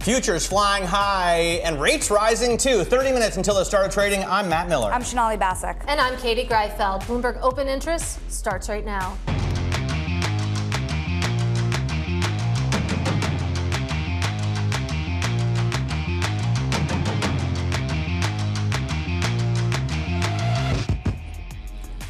Futures flying high and rates rising too. 30 minutes until the start of trading. I'm Matt Miller. I'm Sonali Basak. And I'm Katie Greifeld. Bloomberg Open Interest starts right now.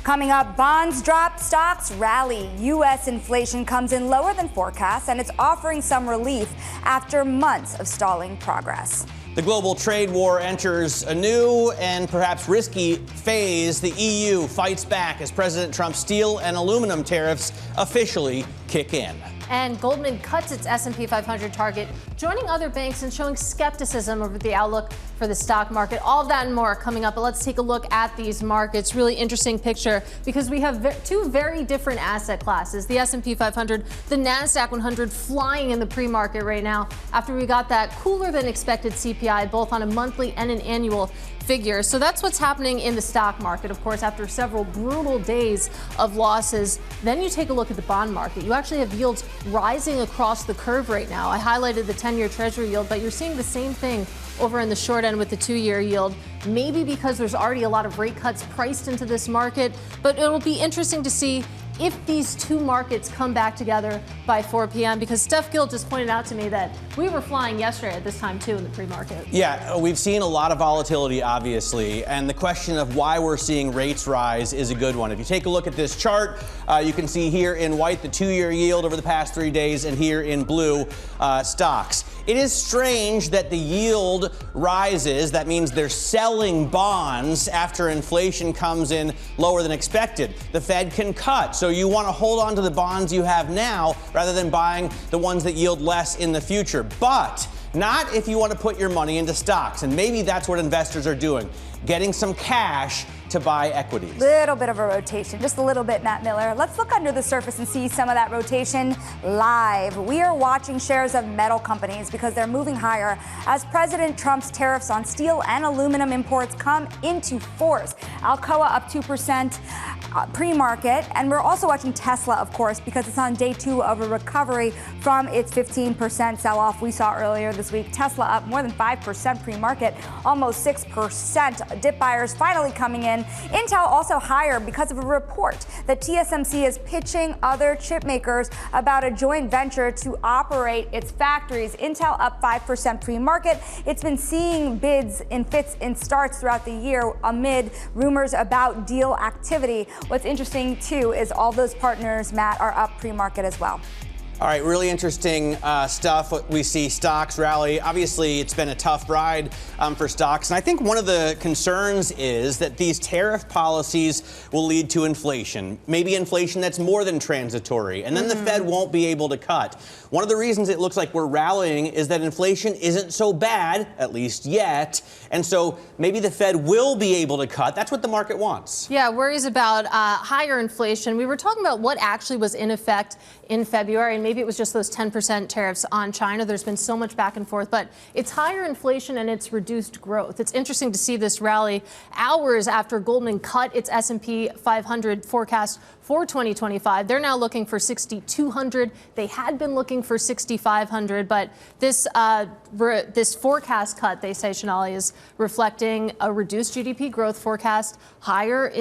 Coming up, bonds drop, stocks rally. U.S. inflation comes in lower than forecast, and it's offering some relief after months of stalling progress. The global trade war enters a new and perhaps risky phase. The EU fights back as President Trump's steel and aluminum tariffs officially kick in. And Goldman cuts its S&P 500 target, joining other banks and showing skepticism over the outlook for the stock market. All of that and more coming up. But let's take a look at these markets. Really interesting picture because we have two very different asset classes. The S&P 500, the NASDAQ 100 flying in the pre-market right now after we got that cooler than expected CPI, both on a monthly and an annual figure. So that's what's happening in the stock market, of course, after several brutal days of losses. Then you take a look at the bond market. You actually have yields rising across the curve right now. I highlighted the 10-year Treasury yield, but you're seeing the same thing over in the short end with the 2-year yield, maybe because there's already a lot of rate cuts priced into this market. But it'll be interesting to see if these two markets come back together by 4 p.m. because Steph Gill just pointed out to me that we were flying yesterday at this time, too, in the pre-market. Yeah, we've seen a lot of volatility, obviously, and the question of why we're seeing rates rise is a good one. If you take a look at this chart, you can see here in white the 2-year yield over the past 3 days, and here in blue, stocks. It is strange that the yield rises. That means they're selling bonds after inflation comes in lower than expected. The Fed can cut, so you want to hold on to the bonds you have now rather than buying the ones that yield less in the future. But not if you want to put your money into stocks. And maybe that's what investors are doing, getting some cash to buy equities. Little bit of a rotation, just a little bit, Matt Miller. Let's look under the surface and see some of that rotation live. We are watching shares of metal companies because they're moving higher as President Trump's tariffs on steel and aluminum imports come into force. Alcoa up 2%. Pre-market, and we're also watching Tesla, of course, because it's on day 2 of a recovery from its 15% sell-off we saw earlier this week. Tesla up more than 5% pre-market, almost 6%. Dip buyers finally coming in. Intel also higher because of a report that TSMC is pitching other chip makers about a joint venture to operate its factories. Intel up 5% pre-market. It's been seeing bids in fits and starts throughout the year amid rumors about deal activity. What's interesting, too, is all those partners, Matt, are up pre-market as well. All right, really interesting stuff. We see stocks rally. Obviously, it's been a tough ride for stocks. And I think one of the concerns is that these tariff policies will lead to inflation, maybe inflation that's more than transitory. And then the Fed won't be able to cut. One of the reasons it looks like we're rallying is that inflation isn't so bad, at least yet. And so maybe the Fed will be able to cut. That's what the market wants. Yeah, worries about higher inflation. We were talking about what actually was in effect in February, and maybe it was just those 10% tariffs on China. There's been so much back and forth, but it's higher inflation and it's reduced growth. It's interesting to see this rally hours after Goldman cut its S&P 500 forecast for 2025. They're now looking for 6,200. They had been looking for 6,500, but this forecast cut, they say, Sonali, is reflecting a reduced GDP growth forecast, higher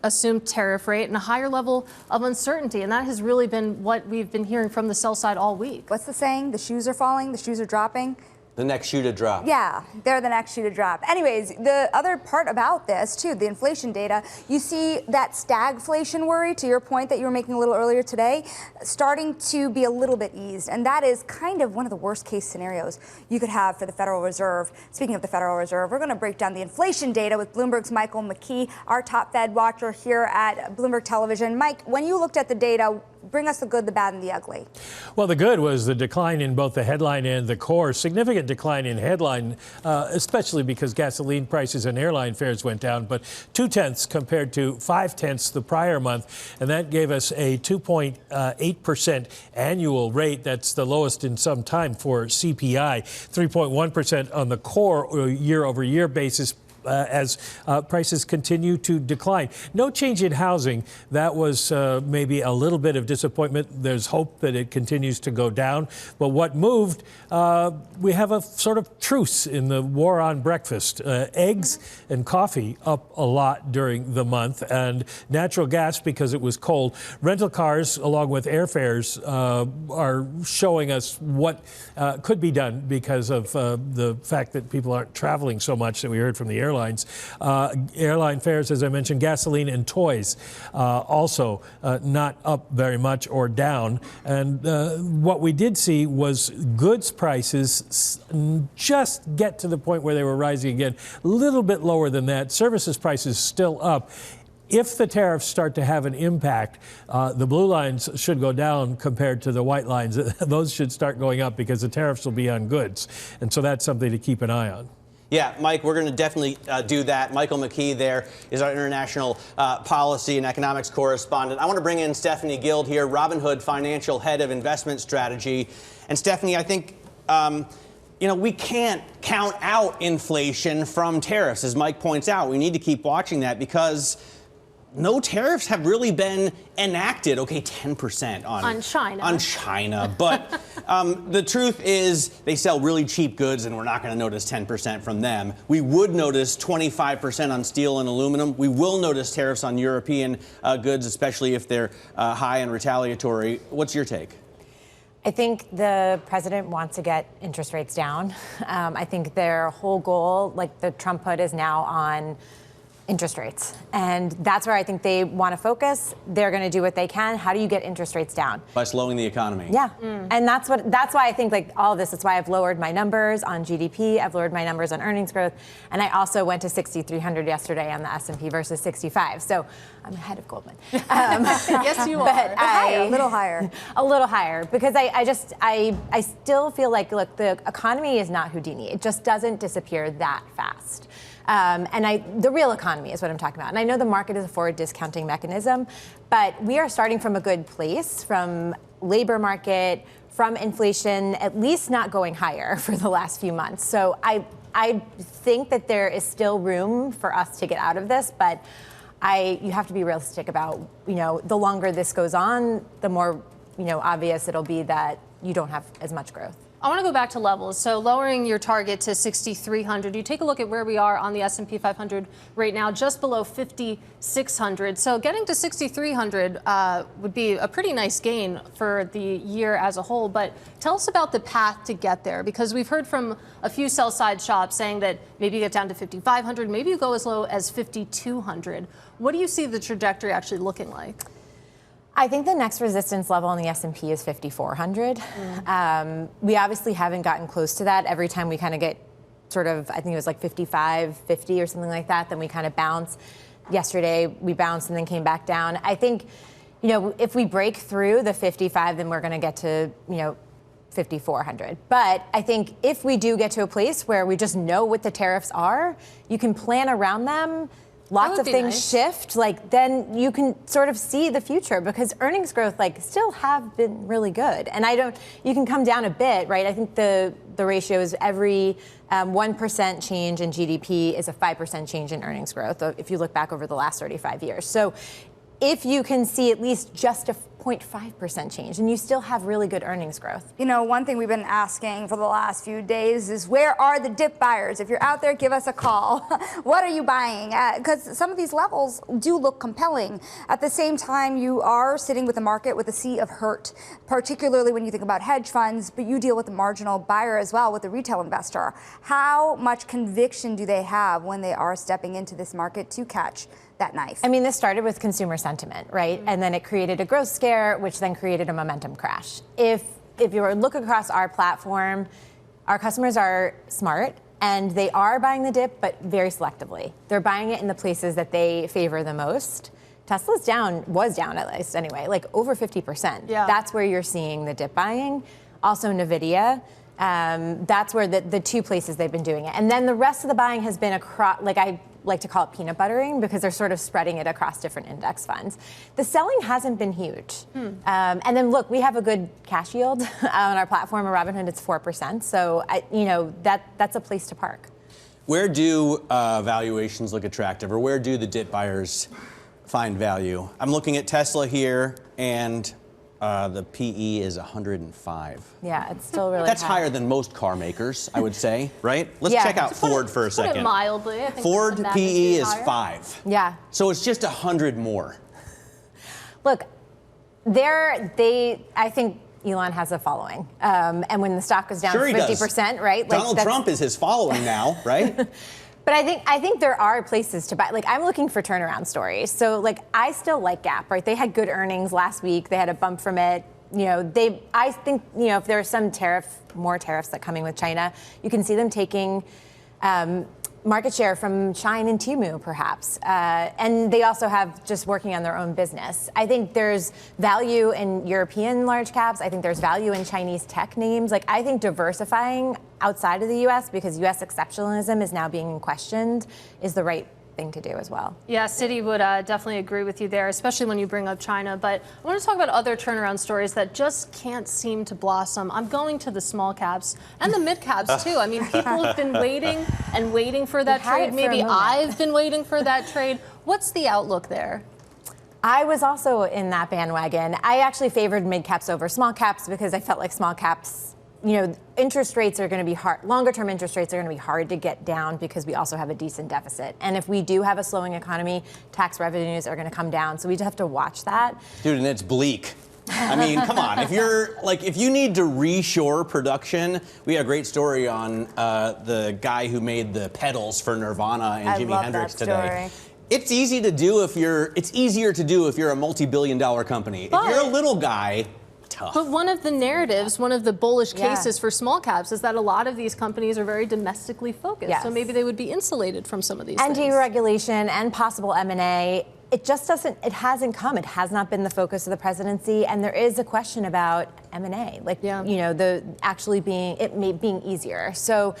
assumed tariff rate, and a higher level of uncertainty. And that has really been what we've been hearing from the sell side all week. What's the saying? The shoes are falling, the shoes are dropping. The next shoe to drop. Yeah, they're the next shoe to drop. Anyways, the other part about this, too, the inflation data, you see that stagflation worry, to your point that you were making a little earlier today, starting to be a little bit eased. And that is kind of one of the worst case scenarios you could have for the Federal Reserve. Speaking of the Federal Reserve, we're going to break down the inflation data with Bloomberg's Michael McKee, our top Fed watcher here at Bloomberg Television. Mike, when you looked at the data, bring us the good, the bad, and the ugly. Well, the good was the decline in both the headline and the core. Significant decline in headline, especially because gasoline prices and airline fares went down, but 0.2 compared to 0.5 the prior month. And that gave us a 2.8% annual rate. That's the lowest in some time for CPI. 3.1% on the core year over year basis. as prices continue to decline. No change in housing. That was maybe a little bit of disappointment. There's hope that it continues to go down. But what moved, we have a sort of truce in the war on breakfast. Eggs and coffee up a lot during the month, and natural gas because it was cold. Rental cars, along with airfares, are showing us what could be done because of the fact that people aren't traveling so much that we heard from the airlines. Airline fares, as I mentioned, gasoline and toys also not up very much or down. And what we did see was goods prices just get to the point where they were rising again, a little bit lower than that. Services prices still up. If the tariffs start to have an impact, the blue lines should go down compared to the white lines. Those should start going up because the tariffs will be on goods. And so that's something to keep an eye on. Yeah, Mike, we're going to definitely do that. Michael McKee there is our international policy and economics correspondent. I want to bring in Stephanie Guild here, Robinhood Financial Head of Investment Strategy. And Stephanie, I think, we can't count out inflation from tariffs. As Mike points out, we need to keep watching that because no tariffs have really been enacted. Okay, 10% on China. On China. But the truth is they sell really cheap goods, and we're not going to notice 10% from them. We would notice 25% on steel and aluminum. We will notice tariffs on European goods, especially if they're high and retaliatory. What's your take? I think the president wants to get interest rates down. I think their whole goal, like the Trump put, is now on interest rates. And that's where I think they want to focus. They're going to do what they can. How do you get interest rates down? By slowing the economy. Yeah. And that's why I think like all of this, that's why I've lowered my numbers on GDP. I've lowered my numbers on earnings growth. And I also went to 6,300 yesterday on the S&P versus 65. So I'm ahead of Goldman. Yes, you are. But A little higher. A little higher, because I still feel like, look, the economy is not Houdini. It just doesn't disappear that fast. The real economy is what I'm talking about. And I know the market is a forward discounting mechanism, but we are starting from a good place, from labor market, from inflation, at least not going higher for the last few months. So I think that there is still room for us to get out of this, but you have to be realistic about, the longer this goes on, the more, obvious it'll be that you don't have as much growth. I want to go back to levels. So lowering your target to 6,300. You take a look at where we are on the S&P 500 right now, just below 5,600. So getting to 6,300 would be a pretty nice gain for the year as a whole. But tell us about the path to get there, because we've heard from a few sell-side shops saying that maybe you get down to 5,500, maybe you go as low as 5,200. What do you see the trajectory actually looking like? I think the next resistance level on the S&P is 5,400. We obviously haven't gotten close to that. Every time we kind of get sort of, I think it was like 55, 50 or something like that, then we kind of bounce. Yesterday we bounced and then came back down. I think, if we break through the 55, then we're going to get to, 5,400. But I think if we do get to a place where we just know what the tariffs are, you can plan around them. Lots of things shift, then you can sort of see the future, because earnings growth still have been really good. And you can come down a bit, right? I think the ratio is every 1% change in GDP is a 5% change in earnings growth, if you look back over the last 35 years. So if you can see at least just a 0.5% change, and you still have really good earnings growth. One thing we've been asking for the last few days is, where are the dip buyers? If you're out there, give us a call. What are you buying? Because some of these levels do look compelling. At the same time, you are sitting with the market with a sea of hurt, particularly when you think about hedge funds, but you deal with the marginal buyer as well, with the retail investor. How much conviction do they have when they are stepping into this market to catch that knife? I mean, this started with consumer sentiment, right? And then it created a growth scare, which then created a momentum crash. If you look across our platform, our customers are smart and they are buying the dip, but very selectively. They're buying it in the places that they favor the most. Tesla's was down at least anyway, over 50%. Yeah. That's where you're seeing the dip buying. Also Nvidia. That's where the two places they've been doing it. And then the rest of the buying has been across, I like to call it peanut buttering, because they're sort of spreading it across different index funds. The selling hasn't been huge. And then look, we have a good cash yield on our platform. At Robinhood, it's 4%. So, that's a place to park. Where do valuations look attractive, or where do the dip buyers find value? I'm looking at Tesla here, and the PE is 105. Yeah, it's still really That's high. higher than most car makers, I would say, right? Let's Yeah. check out Ford for a Put second. it mildly. I think Ford the PE magnitude is higher. 5. Yeah. So it's just 100 more. Look, I think Elon has a following. And when the stock goes down Sure he does. 50%, right? Donald Trump is his following now, right? But I think there are places to buy. Like, I'm looking for turnaround stories. So, like, I still like Gap, right? They had good earnings last week. They had a bump from it. You know, I think, you know, if there are some more tariffs that coming with China, you can see them taking market share from Shine and Temu, perhaps. And they also have just working on their own business. I think there's value in European large caps. I think there's value in Chinese tech names. Like, I think diversifying outside of the U.S., because U.S. exceptionalism is now being questioned, is the right thing to do as well. Yeah, Citi would definitely agree with you there, especially when you bring up China. But I want to talk about other turnaround stories that just can't seem to blossom. I'm going to the small caps and the mid caps too. I mean, people have been waiting and waiting for that trade. Maybe I've been waiting for that trade. What's the outlook there? I was also in that bandwagon. I actually favored mid caps over small caps because I felt like small caps, you know, interest rates are going to be hard. Longer term interest rates are going to be hard to get down because we also have a decent deficit. And if we do have a slowing economy, tax revenues are going to come down. So we just have to watch that. Dude, and it's bleak. I mean, come on. If you need to reshore production, we had a great story on the guy who made the pedals for Nirvana and Jimi Hendrix today. It's easier to do if you're a multi-billion-dollar company. If you're a little guy, tough. But one of the narratives, one of the bullish cases for small caps is that a lot of these companies are very domestically focused. Yes. So maybe they would be insulated from some of these and things. deregulation and possible M&A. It just doesn't, it hasn't come. It has not been the focus of the presidency. And there is a question about M&A, like, you know, being easier. So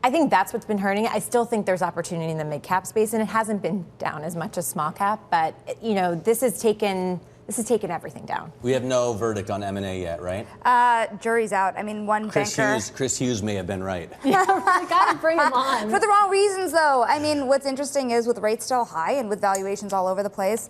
I think that's what's been hurting it. I still think there's opportunity in the mid cap space, and it hasn't been down as much as small cap. But, you know, this has taken everything down. We have no verdict on M&A yet, right? Jury's out. I mean, one banker. Chris Hughes may have been right. Yeah, right. Gotta bring him on. For the wrong reasons, though. I mean, what's interesting is with rates still high and with valuations all over the place,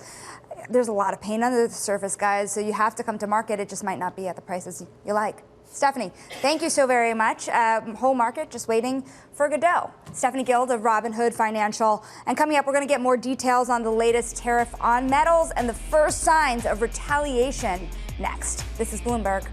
there's a lot of pain under the surface, guys. So you have to come to market. It just might not be at the prices you like. Stephanie, thank you so very much. Whole market just waiting for Godot. Stephanie Guild of Robinhood Financial. And coming up, we're going to get more details on the latest tariff on metals and the first signs of retaliation next. This is Bloomberg.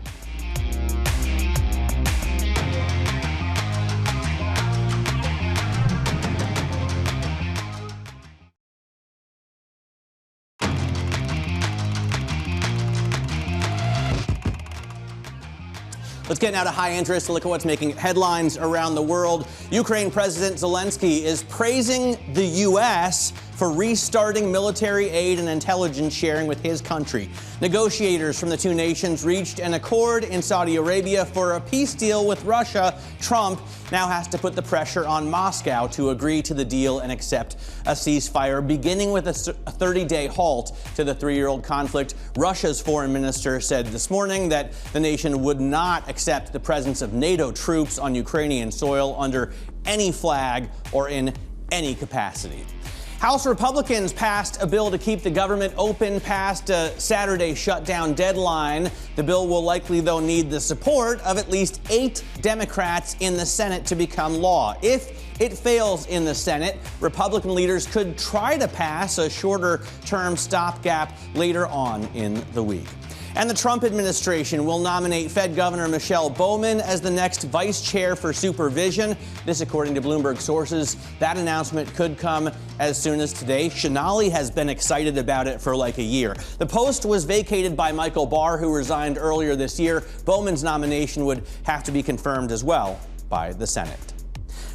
Let's get now to high interest to look at what's making headlines around the world. Ukraine President Zelensky is praising the U.S. for restarting military aid and intelligence sharing with his country. Negotiators from the two nations reached an accord in Saudi Arabia for a peace deal with Russia. Trump now has to put the pressure on Moscow to agree to the deal and accept a ceasefire, beginning with a 30-day halt to the 3-year-old conflict. Russia's foreign minister said this morning that the nation would not accept the presence of NATO troops on Ukrainian soil under any flag or in any capacity. House Republicans passed a bill to keep the government open past a Saturday shutdown deadline. The bill will likely, though, need the support of at least 8 Democrats in the Senate to become law. If it fails in the Senate, Republican leaders could try to pass a shorter-term stopgap later on in the week. And the Trump administration will nominate Fed Governor Michelle Bowman as the next vice chair for supervision. This, according to Bloomberg sources. That announcement could come as soon as today. Sonali has been excited about it for like a year. The post was vacated by Michael Barr, who resigned earlier this year. Bowman's nomination would have to be confirmed as well by the Senate.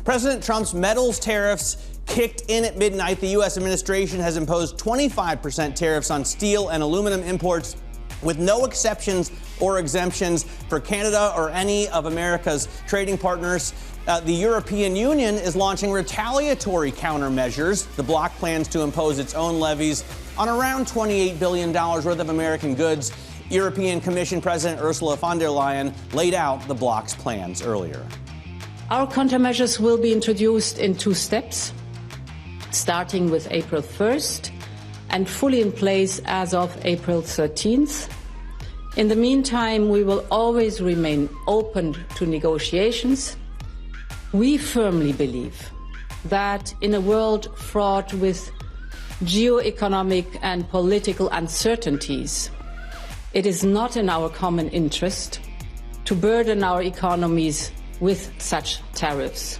President Trump's metals tariffs kicked in at midnight. The U.S. administration has imposed 25% tariffs on steel and aluminum imports, with no exceptions or exemptions for Canada or any of America's trading partners. The European Union is launching retaliatory countermeasures. The bloc plans to impose its own levies on around $28 billion worth of American goods. European Commission President Ursula von der Leyen laid out the bloc's plans earlier. Our countermeasures will be introduced in 2 steps, starting with April 1st and fully in place as of April 13th. In the meantime, we will always remain open to negotiations. We firmly believe that in a world fraught with geo-economic and political uncertainties, it is not in our common interest to burden our economies with such tariffs.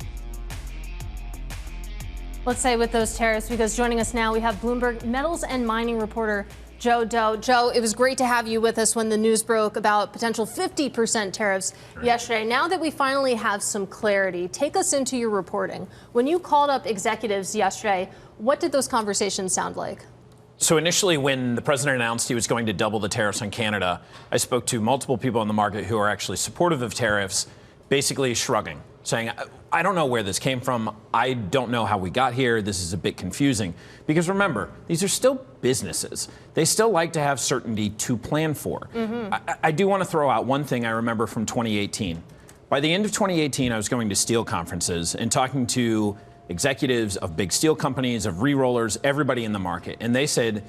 Let's say with those tariffs, because joining us now, we have Bloomberg metals and mining reporter Joe Doe. Joe, it was great to have you with us when the news broke about potential 50% tariffs yesterday. Now that we finally have some clarity, take us into your reporting. When you called up executives yesterday, what did those conversations sound like? So initially, when the president announced he was going to double the tariffs on Canada, I spoke to multiple people in the market who are actually supportive of tariffs, basically shrugging, saying, I don't know where this came from. I don't know how we got here. This is a bit confusing. Because remember, these are still businesses. They still like to have certainty to plan for. I do want to throw out one thing I remember from 2018. By the end of 2018, I was going to steel conferences and talking to executives of big steel companies, of re-rollers, everybody in the market. And they said,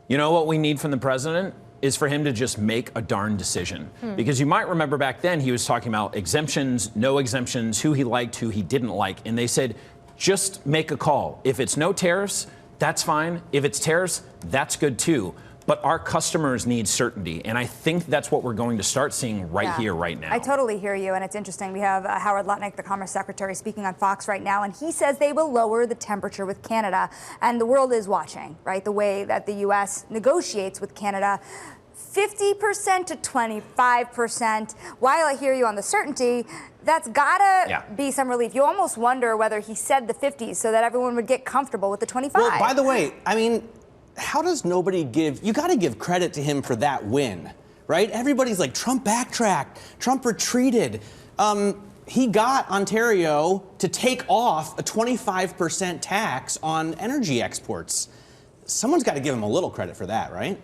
you know what we need from the president is for him to just make a darn decision. Because you might remember back then he was talking about exemptions, no exemptions, who he liked, who he didn't like. And they said, just make a call. If it's no tariffs, that's fine. If it's tariffs, that's good too. But our customers need certainty. And I think that's what we're going to start seeing here, right now. I totally hear you. And it's interesting. We have Howard Lutnick, the Commerce Secretary, speaking on Fox right now. And he says they will lower the temperature with Canada. And the world is watching, right, the way that the U.S. negotiates with Canada. 50% to 25%. While I hear you on the certainty, that's gotta be some relief. You almost wonder whether he said the 50s so that everyone would get comfortable with the 25. Well, by the way, I mean, how does nobody you got to give credit to him for that win, right? Everybody's like, Trump backtracked, Trump retreated. He got Ontario to take off a 25% tax on energy exports. Someone's got to give him a little credit for that, right?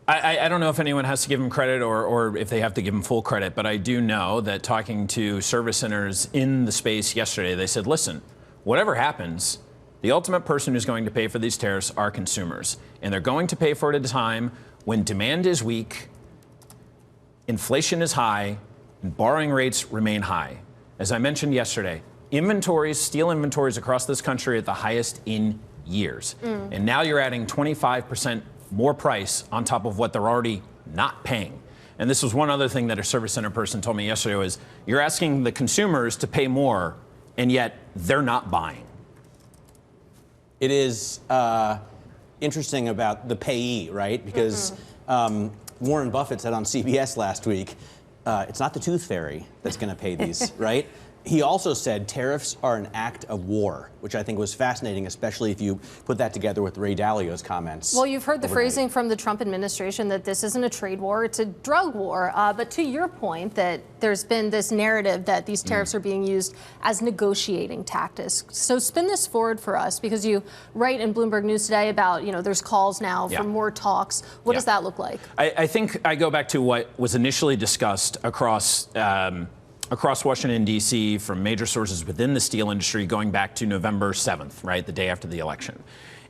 I don't know if anyone has to give him credit or if they have to give him full credit, but I do know that talking to service centers in the space yesterday, they said, listen, whatever happens, the ultimate person who's going to pay for these tariffs are consumers. And they're going to pay for it at a time when demand is weak, inflation is high, and borrowing rates remain high. As I mentioned yesterday, steel inventories across this country are at the highest in years. And now you're adding 25% more price on top of what they're already not paying. And this was one other thing that a service center person told me yesterday was, you're asking the consumers to pay more, and yet they're not buying. It is interesting about the payee, right? Because Warren Buffett said on CBS last week, it's not the tooth fairy that's going to pay these, right? He also said tariffs are an act of war, which I think was fascinating, especially if you put that together with Ray Dalio's comments. Well, you've heard the overnight. phrasing from the Trump administration that this isn't a trade war, it's a drug war. But to your point that there's been this narrative that these tariffs are being used as negotiating tactics. So spin this forward for us, because you write in Bloomberg News today about, there's calls now for more talks. What does that look like? I think I go back to what was initially discussed across Washington, D.C., from major sources within the steel industry going back to November 7th, right, the day after the election.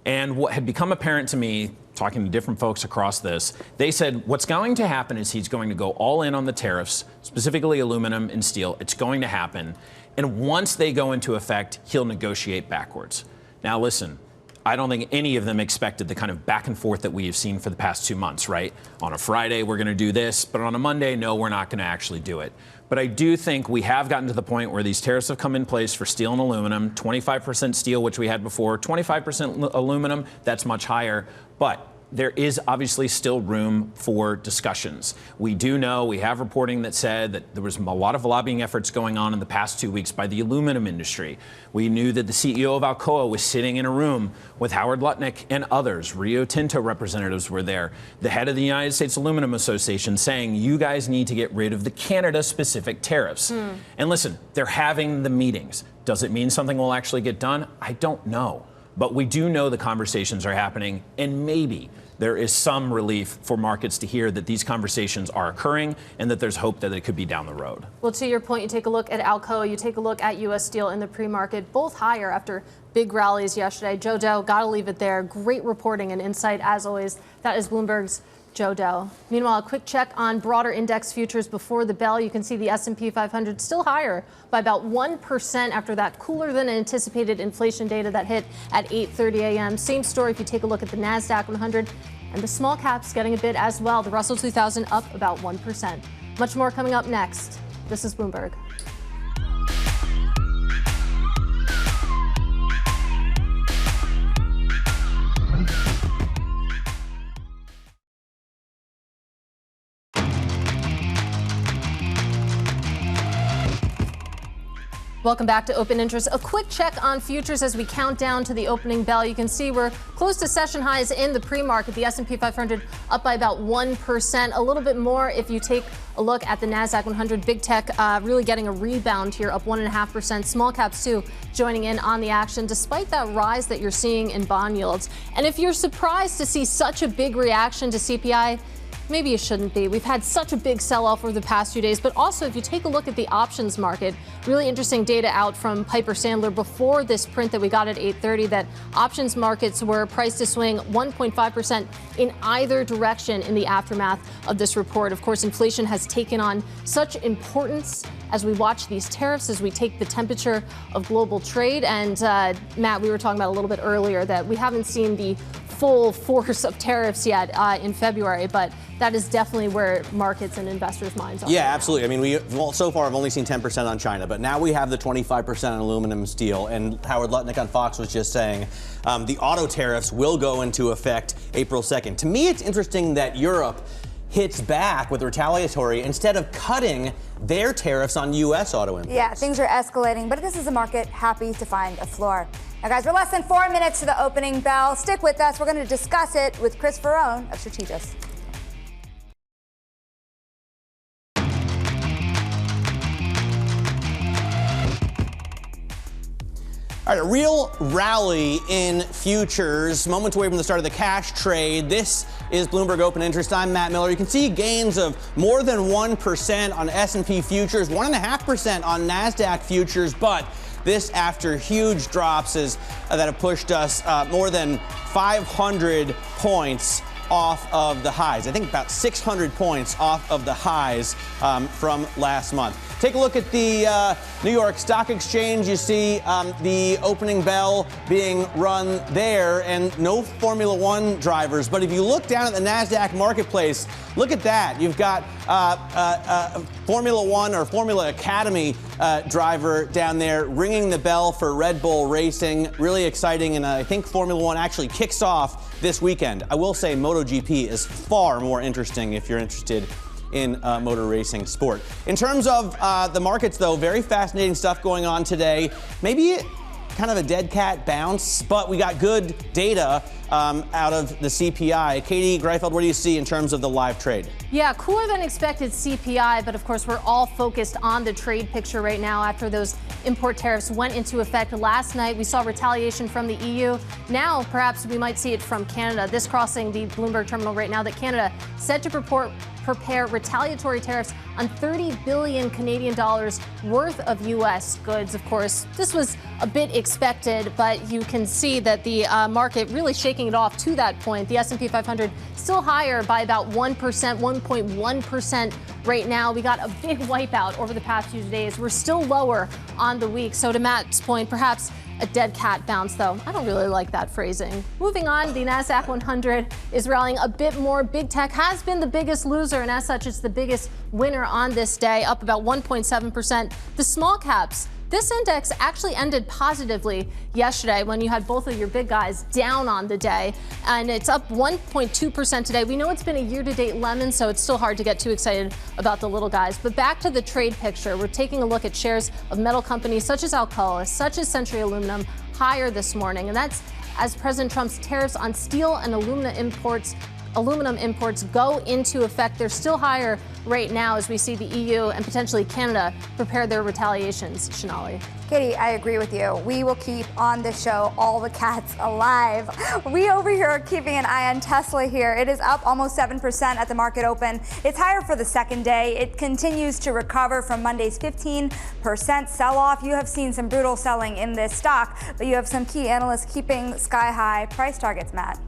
And what had become apparent to me, talking to different folks across this, they said what's going to happen is he's going to go all in on the tariffs, specifically aluminum and steel. It's going to happen. And once they go into effect, he'll negotiate backwards. Now, listen, I don't think any of them expected the kind of back and forth that we have seen for the past 2 months, right? On a Friday, we're going to do this, but on a Monday, no, we're not going to actually do it. But I do think we have gotten to the point where these tariffs have come in place for steel and aluminum, 25% steel, which we had before, 25% aluminum, that's much higher. But there is obviously still room for discussions. We do know, we have reporting that said that there was a lot of lobbying efforts going on in the past 2 weeks by the aluminum industry. We knew that the CEO of Alcoa was sitting in a room with Howard Lutnick and others. Rio Tinto representatives were there. The head of the United States Aluminum Association saying, you guys need to get rid of the Canada-specific tariffs. And listen, they're having the meetings. Does it mean something will actually get done? I don't know. But we do know the conversations are happening, and maybe there is some relief for markets to hear that these conversations are occurring and that there's hope that it could be down the road. Well, to your point, you take a look at Alcoa, you take a look at U.S. Steel in the pre-market, both higher after big rallies yesterday. Joe Dow, got to leave it there. Great reporting and insight, as always. That is Bloomberg's Joe Dow. Meanwhile, a quick check on broader index futures before the bell. You can see the S&P 500 still higher by about 1% after that cooler than anticipated inflation data that hit at 8:30 a.m. Same story if you take a look at the NASDAQ 100 and the small caps getting a bit as well. The Russell 2000 up about 1%. Much more coming up next. This is Bloomberg. Welcome back to Open Interest. A quick check on futures as we count down to the opening bell. You can see we're close to session highs in the pre-market. The S&P 500 up by about 1%. A little bit more if you take a look at the NASDAQ 100. Big tech really getting a rebound here, up 1.5%. Small caps too joining in on the action despite that rise that you're seeing in bond yields. And if you're surprised to see such a big reaction to CPI, maybe you shouldn't be. We've had such a big sell-off over the past few days, but also if you take a look at the options market, really interesting data out from Piper Sandler before this print that we got at 8:30 that options markets were priced to swing 1.5% in either direction in the aftermath of this report. Of course, inflation has taken on such importance as we watch these tariffs, as we take the temperature of global trade. And Matt, we were talking about a little bit earlier that we haven't seen the full force of tariffs yet in February, but that is definitely where markets and investors' minds are. Yeah, absolutely. I mean, we so far have only seen 10% on China, but now we have the 25% on aluminum and steel. And Howard Lutnick on Fox was just saying the auto tariffs will go into effect April 2nd. To me, it's interesting that Europe hits back with retaliatory instead of cutting their tariffs on U.S. auto imports. Yeah, things are escalating, but this is a market happy to find a floor. Now, guys, we're less than 4 minutes to the opening bell. Stick with us. We're going to discuss it with Chris Verrone of Strategas. All right, a real rally in futures. Moments away from the start of the cash trade. This is Bloomberg Open Interest. I'm Matt Miller. You can see gains of more than 1% on S&P futures, 1.5% on NASDAQ futures, but this after huge drops that have pushed us more than 500 points off of the highs. I think about 600 points off of the highs from last month. Take a look at the New York Stock Exchange. You see the opening bell being run there and no Formula One drivers. But if you look down at the NASDAQ marketplace, look at that. You've got Formula One or Formula Academy driver down there ringing the bell for Red Bull Racing. Really exciting. And I think Formula One actually kicks off this weekend. I will say MotoGP is far more interesting if you're interested in motor racing sport. In terms of the markets, though, very fascinating stuff going on today. Maybe kind of a dead cat bounce, but we got good data out of the CPI. Katie Greifeld, what do you see in terms of the live trade? Yeah, cooler than expected CPI, but of course we're all focused on the trade picture right now after those import tariffs went into effect last night. We saw retaliation from the EU. Now perhaps we might see it from Canada. This crossing the Bloomberg terminal right now that Canada said to prepare retaliatory tariffs on 30 billion Canadian dollars worth of U.S. goods. Of course, this was a bit expected, but you can see that the market really shaking it off to that point. The S&P 500 still higher by about 1%, 1.1% right now. We got a big wipeout over the past few days. We're still lower on the week. So to Matt's point, perhaps a dead cat bounce, though. I don't really like that phrasing. Moving on, the NASDAQ 100 is rallying a bit more. Big tech has been the biggest loser, and as such, it's the biggest winner on this day, up about 1.7%. The small caps, this index actually ended positively yesterday when you had both of your big guys down on the day, and it's up 1.2% today. We know it's been a year-to-date lemon, so it's still hard to get too excited about the little guys. But back to the trade picture, we're taking a look at shares of metal companies such as Alcoa, such as Century Aluminum, higher this morning, and that's as President Trump's tariffs on steel and aluminum imports go into effect. They're still higher right now as we see the EU and potentially Canada prepare their retaliations, Sonali. Katie, I agree with you. We will keep on the show all the cats alive. We over here are keeping an eye on Tesla here. It is up almost 7% at the market open. It's higher for the second day. It continues to recover from Monday's 15% sell-off. You have seen some brutal selling in this stock, but you have some key analysts keeping sky-high price targets, Matt.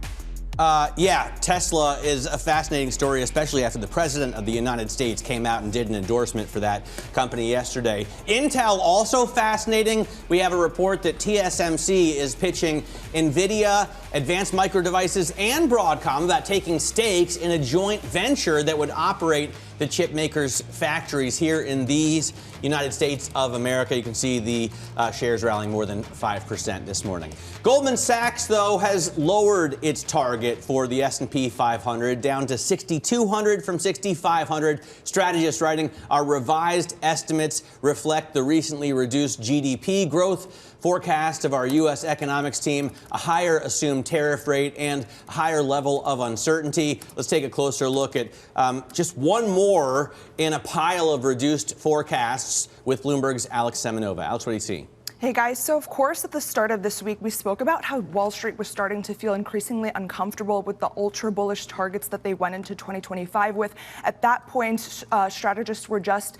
Yeah, Tesla is a fascinating story, especially after the president of the United States came out and did an endorsement for that company yesterday. Intel also fascinating. We have a report that TSMC is pitching NVIDIA, Advanced Micro Devices, and Broadcom about taking stakes in a joint venture that would operate the chip makers' factories here in these United States of America. You can see the shares rallying more than 5% this morning. Goldman Sachs, though, has lowered its target for the S&P 500 down to 6,200 from 6,500. Strategists writing our revised estimates reflect the recently reduced GDP growth forecast of our U.S. economics team, a higher assumed tariff rate, and a higher level of uncertainty. Let's take a closer look at just one more in a pile of reduced forecasts with Bloomberg's Alex Semenova. Alex, what do you see? Hey guys, so of course at the start of this week we spoke about how Wall Street was starting to feel increasingly uncomfortable with the ultra bullish targets that they went into 2025 with. At that point, strategists were just,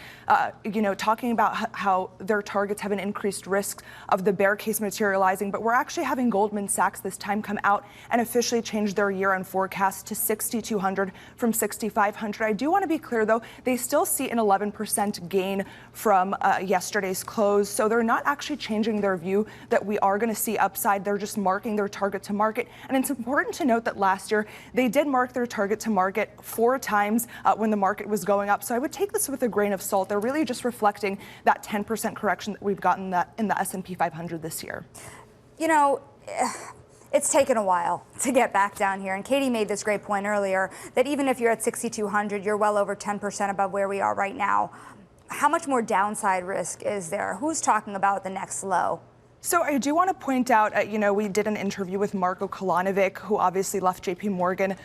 talking about how their targets have an increased risk of the bear case materializing. But we're actually having Goldman Sachs this time come out and officially change their year-end forecast to 6,200 from 6,500. I do want to be clear, though, they still see an 11% gain from yesterday's close, so they're not actually changing their view that we are going to see upside. They're just marking their target to market. And it's important to note that last year they did mark their target to market 4 times when the market was going up. So I would take this with a grain of salt. They're really just reflecting that 10% correction that we've gotten in the S&P 500 this year. You know, it's taken a while to get back down here. And Katie made this great point earlier that even if you're at 6,200, you're well over 10% above where we are right now. How much more downside risk is there? Who's talking about the next low? So I do want to point out, we did an interview with Marko Kolanovic, who obviously left J.P. Morgan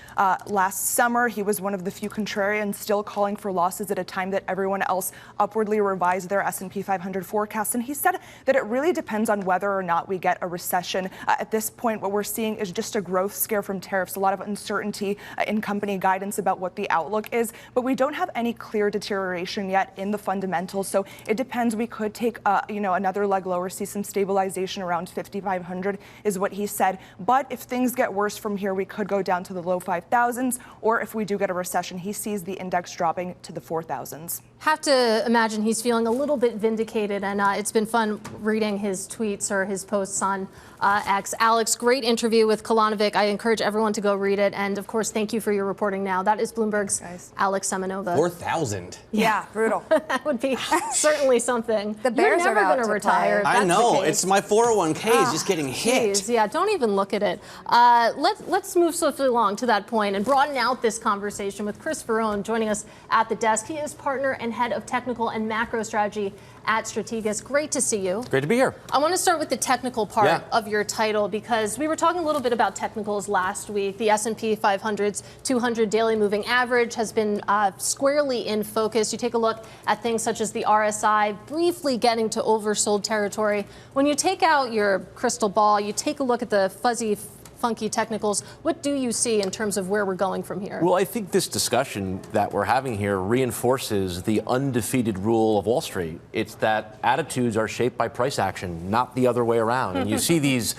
last summer. He was one of the few contrarians still calling for losses at a time that everyone else upwardly revised their S&P 500 forecast. And he said that it really depends on whether or not we get a recession. At this point, what we're seeing is just a growth scare from tariffs, a lot of uncertainty in company guidance about what the outlook is. But we don't have any clear deterioration yet in the fundamentals. So it depends. We could take, another leg lower, see some stabilization around 5,500 is what he said. But if things get worse from here, we could go down to the low 5,000s. Or if we do get a recession, he sees the index dropping to the 4,000s. Have to imagine he's feeling a little bit vindicated, and it's been fun reading his tweets or his posts on X. Alex, great interview with Kolanovic. I encourage everyone to go read it. And of course, thank you for your reporting now. That is Bloomberg's Alex Semenova. 4,000. Yeah, brutal. That would be certainly something. The Bears You're never are about going to to retire. play. I know. It's my 401k is just getting hit. Geez, yeah, don't even look at it. Let's move swiftly along to that point and broaden out this conversation with Chris Verrone joining us at the desk. He is partner and head of technical and macro strategy at Strategas. Great to see you. Great to be here. I want to start with the technical part of your title because we were talking a little bit about technicals last week. The S&P 500's 200 daily moving average has been squarely in focus. You take a look at things such as the RSI, briefly getting to oversold territory. When you take out your crystal ball, you take a look at the fuzzy, funky technicals. What do you see in terms of where we're going from here? Well, I think this discussion that we're having here reinforces the undefeated rule of Wall Street. It's that attitudes are shaped by price action, not the other way around. And you see these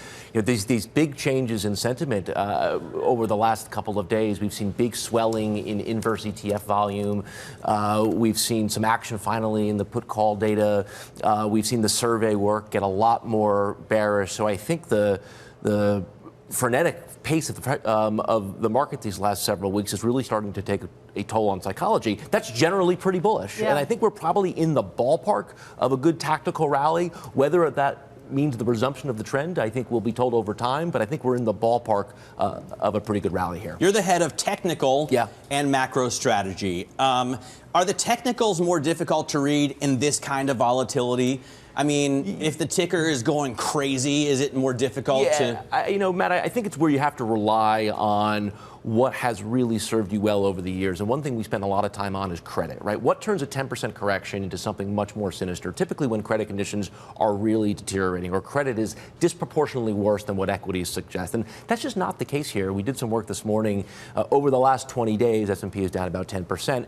big changes in sentiment over the last couple of days. We've seen big swelling in inverse ETF volume. We've seen some action finally in the put call data. We've seen the survey work get a lot more bearish. So I think the frenetic pace of the market these last several weeks is really starting to take a toll on psychology. That's generally pretty bullish. Yeah. And I think we're probably in the ballpark of a good tactical rally. Whether that means the resumption of the trend, I think will be told over time, but I think we're in the ballpark of a pretty good rally here. You're the head of technical and macro strategy. Are the technicals more difficult to read in this kind of volatility? I mean, if the ticker is going crazy, is it more difficult to? Matt, I think it's where you have to rely on what has really served you well over the years. And one thing we spend a lot of time on is credit, right? What turns a 10% correction into something much more sinister? Typically when credit conditions are really deteriorating or credit is disproportionately worse than what equities suggest. And that's just not the case here. We did some work this morning. Over the last 20 days, S&P is down about 10%.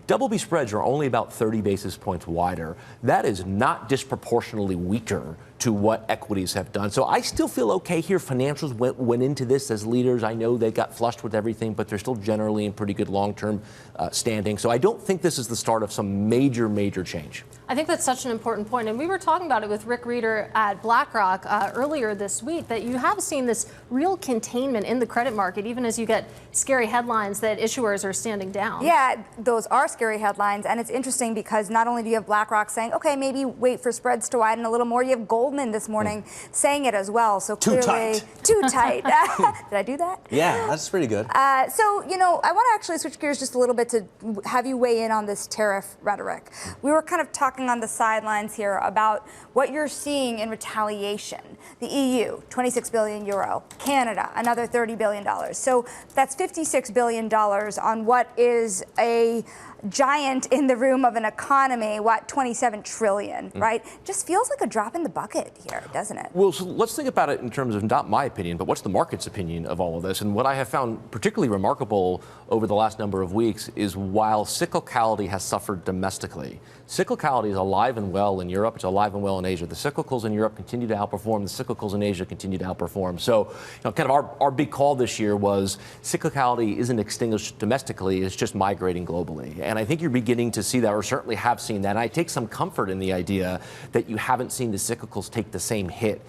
Double B spreads are only about 30 basis points wider. That is not disproportionately weaker to what equities have done. So I still feel okay here. Financials went into this as leaders. I know they got flushed with everything, but they're still generally in pretty good long-term standing. So I don't think this is the start of some major, major change. I think that's such an important point. And we were talking about it with Rick Reeder at BlackRock earlier this week, that you have seen this real containment in the credit market, even as you get scary headlines that issuers are standing down. Yeah, those are scary headlines. And it's interesting because not only do you have BlackRock saying, okay, maybe wait for spreads to widen a little more, you have Goldman this morning saying it as well. So clearly, too tight. Did I do that? Yeah, that's pretty good. So, you know, I want to actually switch gears just a little bit to have you weigh in on this tariff rhetoric. We were kind of talking on the sidelines here about what you're seeing in retaliation. The EU, 26 billion euro. Canada, another $30 billion. So that's $56 billion on what is a giant in the room of an economy, what, 27 trillion, right? Just feels like a drop in the bucket here, doesn't it? Well, so let's think about it in terms of not my opinion, but what's the market's opinion of all of this. And what I have found particularly remarkable over the last number of weeks is while cyclicality has suffered domestically, cyclicality is alive and well in Europe. It's alive and well in Asia. The cyclicals in Europe continue to outperform. The cyclicals in Asia continue to outperform. So, you know, kind of our big call this year was cyclicality isn't extinguished domestically. It's just migrating globally. And I think you're beginning to see that, or certainly have seen that. And I take some comfort in the idea that you haven't seen the cyclicals take the same hit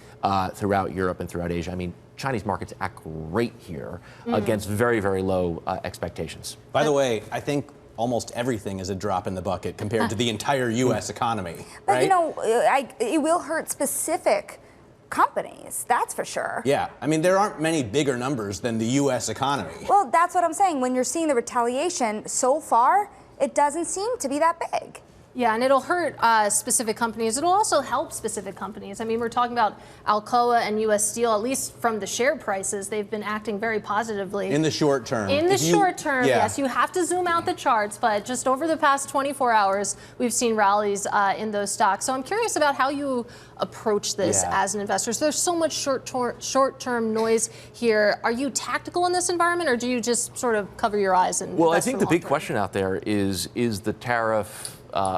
throughout Europe and throughout Asia. I mean, Chinese markets act great here against very, very it expectations. By the way, I think almost everything is a drop in the bucket compared to the entire U.S. economy. But, right? you know, it will hurt specific companies, that's for sure. Yeah, I mean, there aren't many bigger numbers than the U.S. economy. Well, that's what I'm saying. When you're seeing the retaliation so far, it doesn't seem to be that big. Yeah, and it'll hurt specific companies. It'll also help specific companies. I mean, we're talking about Alcoa and U.S. Steel, at least from the share prices, they've been acting very positively. In the short term. In the short term, yes. You have to zoom out the charts, but just over the past 24 hours, we've seen rallies in those stocks. So I'm curious about how you approach this as an investor. So there's so much short-term noise here. Are you tactical in this environment, or do you just sort of cover your eyes and Well, I invest think for the big long-term? question out there is the tariff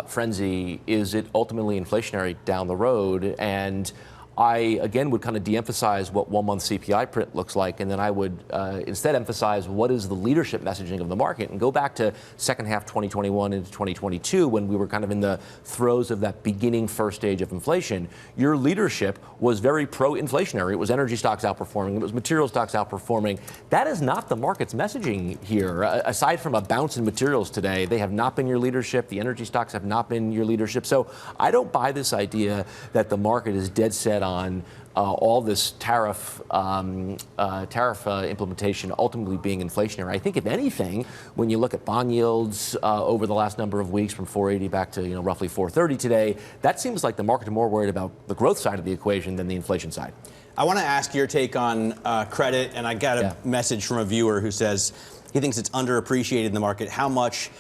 frenzy, is it ultimately inflationary down the road? And I, again, would kind of de-emphasize what one-month CPI print looks like, and then I would instead emphasize what is the leadership messaging of the market, and go back to second half 2021 into 2022 when we were kind of in the throes of that beginning first stage of inflation. Your leadership was very pro-inflationary. It was energy stocks outperforming. It was material stocks outperforming. That is not the market's messaging here. Aside from a bounce in materials today, they have not been your leadership. The energy stocks have not been your leadership. So I don't buy this idea that the market is dead set on all this tariff implementation ultimately being inflationary. I think, if anything, when you look at bond yields over the last number of weeks, from 480 back to roughly 430 today, that seems like the market is more worried about the growth side of the equation than the inflation side. I want to ask your take on credit, and I got a message from a viewer who says he thinks it's underappreciated in the market how much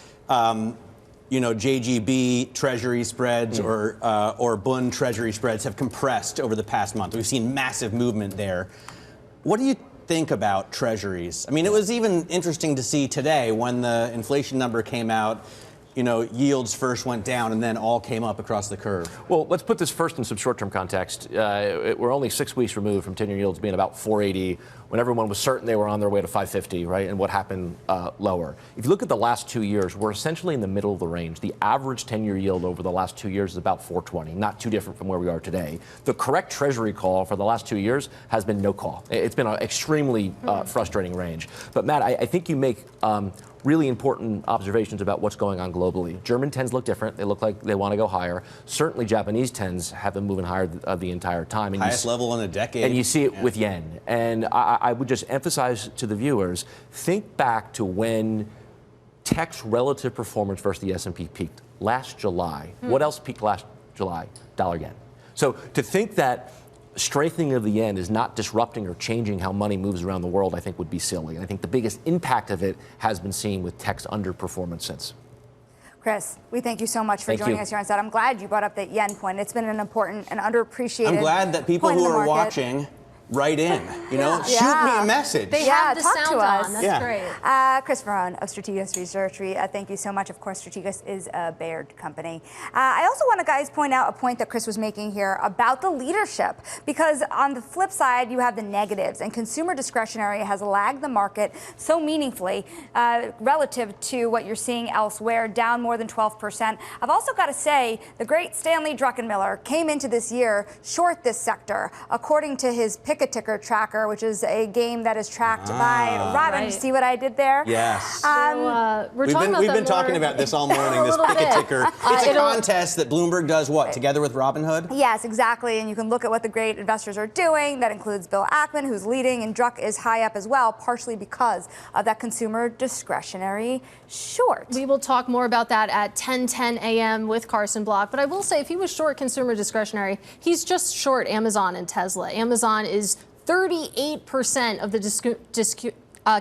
JGB Treasury spreads or Bund Treasury spreads have compressed over the past month. We've seen massive movement there. What do you think about Treasuries? I mean, it was even interesting to see today when the inflation number came out. Yields first went down and then all came up across the curve. Well, let's put this first in some short-term context. We're only 6 weeks removed from 10-year yields being about 480 when everyone was certain they were on their way to 550, right? And what happened lower. If you look at the last 2 years, we're essentially in the middle of the range. The average 10-year yield over the last 2 years is about 420, not too different from where we are today. The correct Treasury call for the last 2 years has been no call. It's been an extremely frustrating range. But Matt, I think you make really important observations about what's going on globally. German 10s look different. They look like they want to go higher. Certainly Japanese 10s have been moving higher the entire time. And highest level in a decade. And you see it with yen. And I would just emphasize to the viewers, think back to when tech's relative performance versus the S&P peaked last July. What else peaked last July? Dollar yen. So to think that strengthening of the yen is not disrupting or changing how money moves around the world, I think would be silly. And I think the biggest impact of it has been seen with tech's underperformance since. Chris, we thank you so much for joining us here on set. I'm glad you brought up that yen point. It's been an important and underappreciated. I'm glad that people who are watching write in, shoot me a message. They have the talk sound to us. on. That's great. Chris Verrone of Strategas Research. Thank you so much. Of course, Strategas is a Baird company. I also want to, guys, point out a point that Chris was making here about the leadership, because on the flip side, you have the negatives, and consumer discretionary has lagged the market so meaningfully relative to what you're seeing elsewhere, down more than 12%. I've also got to say, the great Stanley Druckenmiller came into this year short this sector, according to his pick a ticker tracker, which is a game that is tracked by Robin. You see what I did there? Yes. We've been talking about this all morning, this pick a ticker. It's a contest that Bloomberg does together with Robinhood? Yes, exactly. And you can look at what the great investors are doing. That includes Bill Ackman, who's leading, and Druck is high up as well, partially because of that consumer discretionary short. We will talk more about that at 10:10 a.m. with Carson Block. But I will say, if he was short consumer discretionary, he's just short Amazon and Tesla. Amazon is 38% of the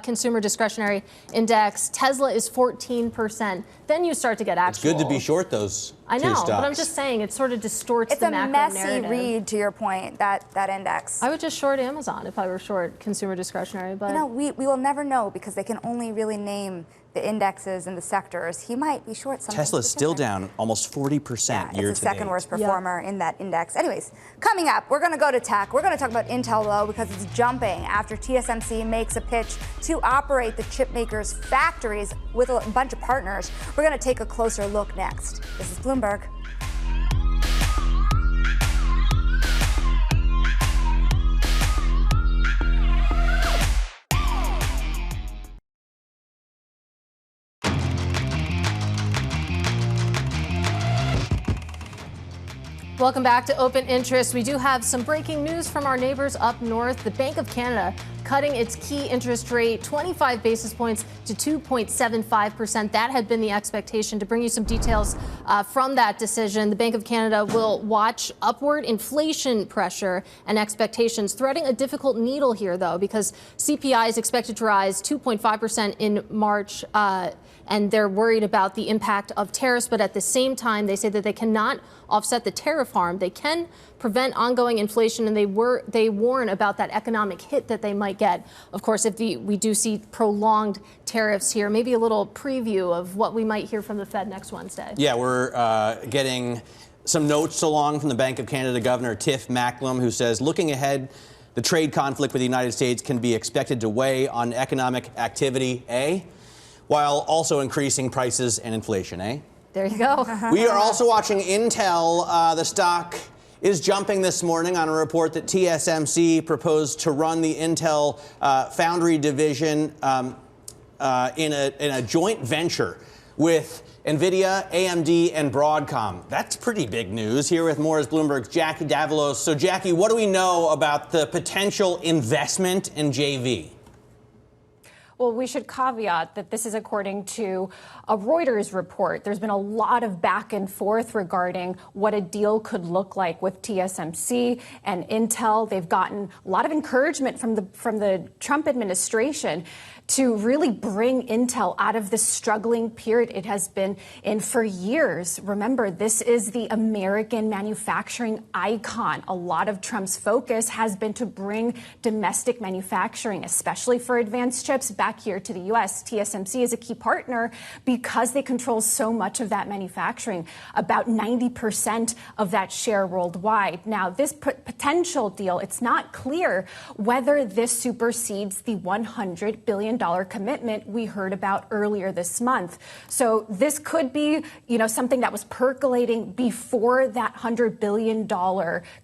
consumer discretionary index. Tesla is 14%. Then you start to get actual. It's good to be short those I two know, stocks. but I'm just saying it sort of distorts the macro narrative. It's a messy read, to your point, that index. I would just short Amazon if I were short consumer discretionary. But we will never know, because they can only really name the indexes and the sectors. He might be short something. Tesla's still down almost 40% year to date. It's the second worst performer in that index. Anyways, coming up, we're going to go to tech. We're going to talk about Intel, though, because it's jumping after TSMC makes a pitch to operate the chip makers' factories with a bunch of partners. We're going to take a closer look next. This is Bloomberg. welcome back to Open Interest. We do have some breaking news from our neighbors up north. The Bank of Canada cutting its key interest rate 25 basis points to 2.75%. That had been the expectation. To bring you some details from that decision, the Bank of Canada will watch upward inflation pressure and expectations, threading a difficult needle here, though, because CPI is expected to rise 2.5% in March. And they're worried about the impact of tariffs. But at the same time, they say that they cannot offset the tariff harm. They can prevent ongoing inflation, and they warn about that economic hit that they might get. Of course, if we do see prolonged tariffs here, maybe a little preview of what we might hear from the Fed next Wednesday. Yeah, we're getting some notes along from the Bank of Canada Governor Tiff Macklem, who says, looking ahead, the trade conflict with the United States can be expected to weigh on economic activity, while also increasing prices and inflation, There you go. We are also watching Intel. The stock is jumping this morning on a report that TSMC proposed to run the Intel foundry division in a joint venture with NVIDIA, AMD, and Broadcom. That's pretty big news. Here with more is Bloomberg's Jackie Davalos. So, Jackie, what do we know about the potential investment in JV? Well, we should caveat that this is according to a Reuters report. There's been a lot of back and forth regarding what a deal could look like with TSMC and Intel. They've gotten a lot of encouragement from the Trump administration to really bring Intel out of this struggling period it has been in for years. Remember, this is the American manufacturing icon. A lot of Trump's focus has been to bring domestic manufacturing, especially for advanced chips, back here to the U.S. TSMC is a key partner because they control so much of that manufacturing, about 90% of that share worldwide. Now, this potential deal, it's not clear whether this supersedes the $100 billion commitment we heard about earlier this month. So this could be, something that was percolating before that $100 billion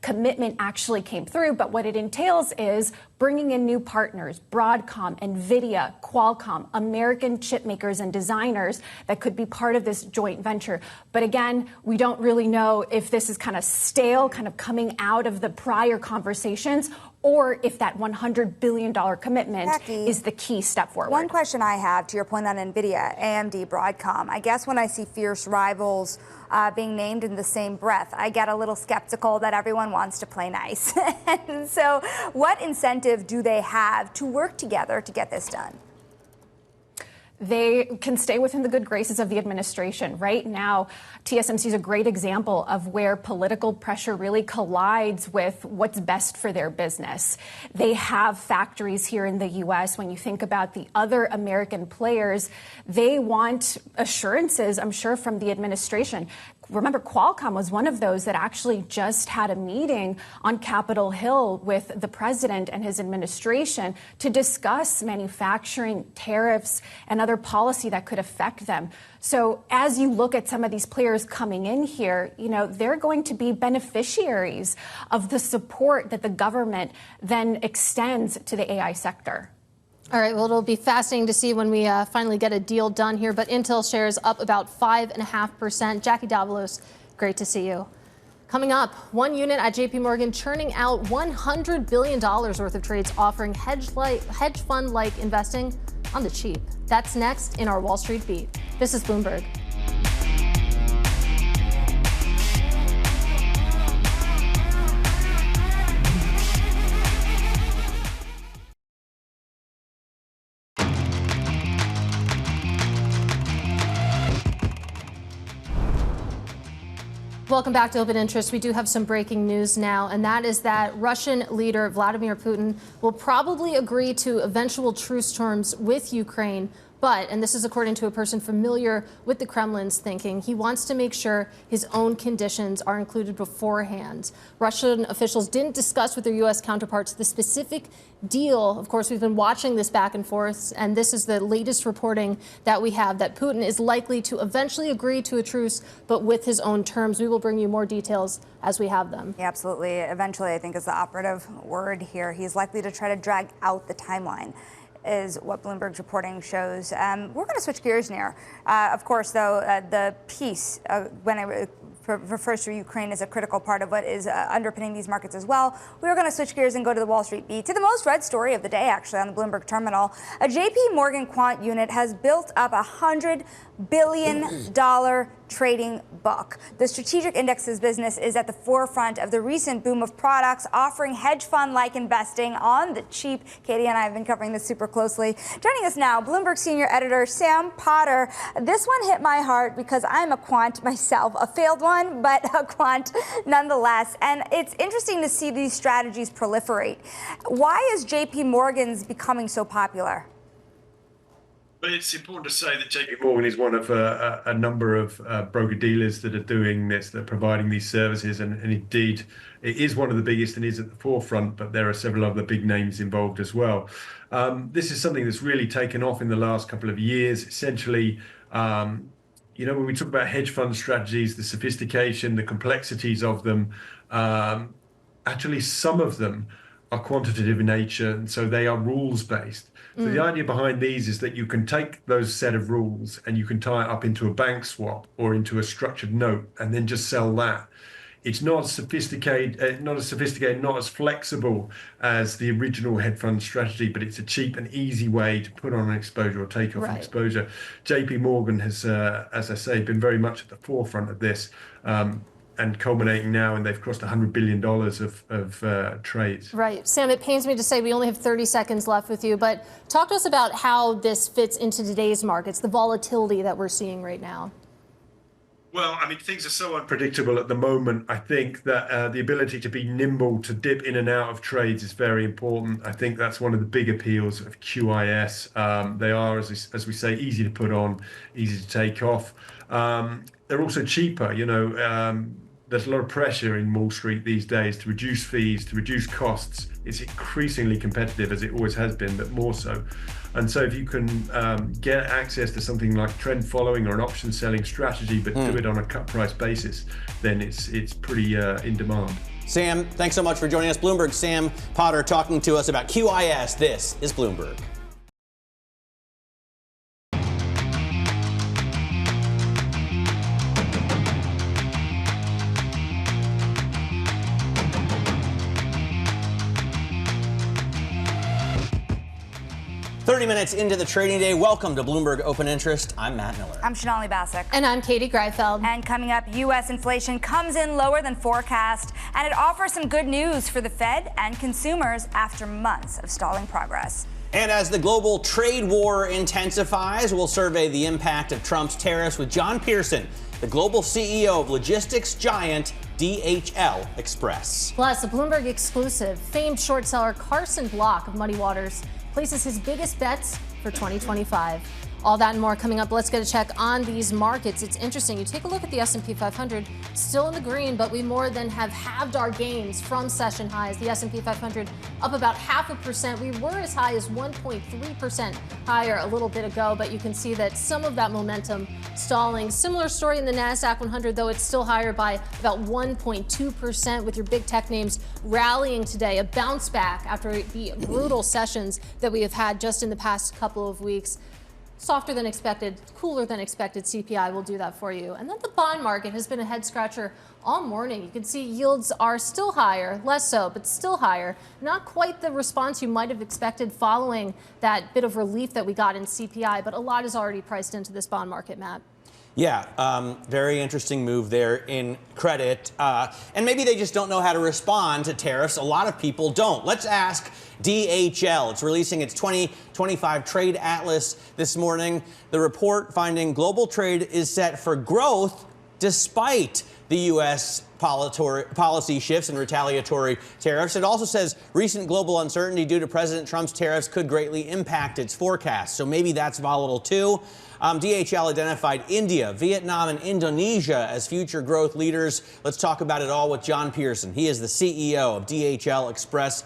commitment actually came through. But what it entails is bringing in new partners, Broadcom, NVIDIA, Qualcomm, American chip makers and designers that could be part of this joint venture. But again, we don't really know if this is kind of stale, kind of coming out of the prior conversations, or if that $100 billion commitment is the key step forward. One question I have, to your point on NVIDIA, AMD, Broadcom, I guess when I see fierce rivals being named in the same breath. I get a little skeptical that everyone wants to play nice. And so what incentive do they have to work together to get this done? They can stay within the good graces of the administration. Right now, TSMC is a great example of where political pressure really collides with what's best for their business. They have factories here in the U.S. When you think about the other American players, they want assurances, I'm sure, from the administration. Remember, Qualcomm was one of those that actually just had a meeting on Capitol Hill with the president and his administration to discuss manufacturing, tariffs, and other policy that could affect them. So as you look at some of these players coming in here, they're going to be beneficiaries of the support that the government then extends to the AI sector. All right, well, it'll be fascinating to see when we finally get a deal done here. But Intel shares up about 5.5%. Jackie Davalos, great to see you. Coming up, one unit at JP Morgan churning out $100 billion worth of trades, offering hedge fund-like investing on the cheap. That's next in our Wall Street Beat. This is Bloomberg. Welcome back to Open Interest. We do have some breaking news now, and that is that Russian leader Vladimir Putin will probably agree to eventual truce terms with Ukraine. But, and this is according to a person familiar with the Kremlin's thinking, he wants to make sure his own conditions are included beforehand. Russian officials didn't discuss with their U.S. counterparts the specific deal. Of course, we've been watching this back and forth, and this is the latest reporting that we have, that Putin is likely to eventually agree to a truce, but with his own terms. We will bring you more details as we have them. Yeah, absolutely. Eventually, I think, is the operative word here. He's likely to try to drag out the timeline, is what Bloomberg's reporting shows. We're going to switch gears now. Of course, though, the peace, when it refers to Ukraine, is a critical part of what is underpinning these markets as well. We're going to switch gears and go to the Wall Street Beat, to the most read story of the day, actually, on the Bloomberg terminal. A JP Morgan Quant unit has built up $100 billion trading book. The strategic indexes business is at the forefront of the recent boom of products offering hedge fund-like investing on the cheap. Katie and I have been covering this super closely. Joining us now, Bloomberg senior editor Sam Potter. This one hit my heart because I'm a quant myself, a failed one, but a quant nonetheless. And it's interesting to see these strategies proliferate. Why is JP Morgan's becoming so popular? But it's important to say that JP Morgan is one of a number of broker-dealers that are doing this, that are providing these services. And indeed, it is one of the biggest and is at the forefront, but there are several other big names involved as well. This is something that's really taken off in the last couple of years. Essentially, when we talk about hedge fund strategies, the sophistication, the complexities of them, actually some of them are quantitative in nature, and so they are rules-based. So the idea behind these is that you can take those set of rules and you can tie it up into a bank swap or into a structured note and then just sell that. It's not as sophisticated, not as flexible as the original hedge fund strategy, but it's a cheap and easy way to put on an exposure or take off an exposure. JP Morgan has, as I say, been very much at the forefront of this. And culminating now, and they've crossed $100 billion of trades. Right. Sam, it pains me to say we only have 30 seconds left with you, but talk to us about how this fits into today's markets, the volatility that we're seeing right now. Well, I mean, things are so unpredictable at the moment. I think that the ability to be nimble, to dip in and out of trades is very important. I think that's one of the big appeals of QIS. They are, as we say, easy to put on, easy to take off. They're also cheaper. There's a lot of pressure in Wall Street these days to reduce fees, to reduce costs. It's increasingly competitive, as it always has been, but more so. And so if you can get access to something like trend following or an option selling strategy, but do it on a cut price basis, then it's pretty in demand. Sam, thanks so much for joining us. Bloomberg Sam Potter talking to us about QIS. This is Bloomberg. 30 minutes into the trading day. Welcome to Bloomberg Open Interest. I'm Matt Miller. I'm Sonali Basak. And I'm Katie Greifeld. And coming up, U.S. inflation comes in lower than forecast, and it offers some good news for the Fed and consumers after months of stalling progress. And as the global trade war intensifies, we'll survey the impact of Trump's tariffs with John Pearson, the global CEO of logistics giant DHL Express. Plus, a Bloomberg exclusive, famed short seller Carson Block of Muddy Waters places his biggest bets for 2025. All that and more coming up. Let's get a check on these markets. It's interesting. You take a look at the S&P 500, still in the green, but we more than have halved our gains from session highs. The S&P 500 up about 0.5%. We were as high as 1.3% higher a little bit ago, but you can see that some of that momentum stalling. Similar story in the NASDAQ 100, though it's still higher by about 1.2%, with your big tech names rallying today. A bounce back after the brutal sessions that we have had just in the past couple of weeks. Softer than expected, cooler than expected CPI will do that for you. And then the bond market has been a head scratcher all morning. You can see yields are still higher, less so, but still higher. Not quite the response you might have expected following that bit of relief that we got in CPI, but a lot is already priced into this bond market, Matt. Yeah, very interesting move there in credit. And maybe they just don't know how to respond to tariffs. A lot of people don't. Let's ask DHL. It's releasing its 2025 trade atlas this morning. The report finding global trade is set for growth despite the U.S. policy shifts and retaliatory tariffs. It also says recent global uncertainty due to President Trump's tariffs could greatly impact its forecast. So maybe that's volatile too. DHL identified India, Vietnam, and Indonesia as future growth leaders. Let's talk about it all with John Pearson. He is the CEO of DHL Express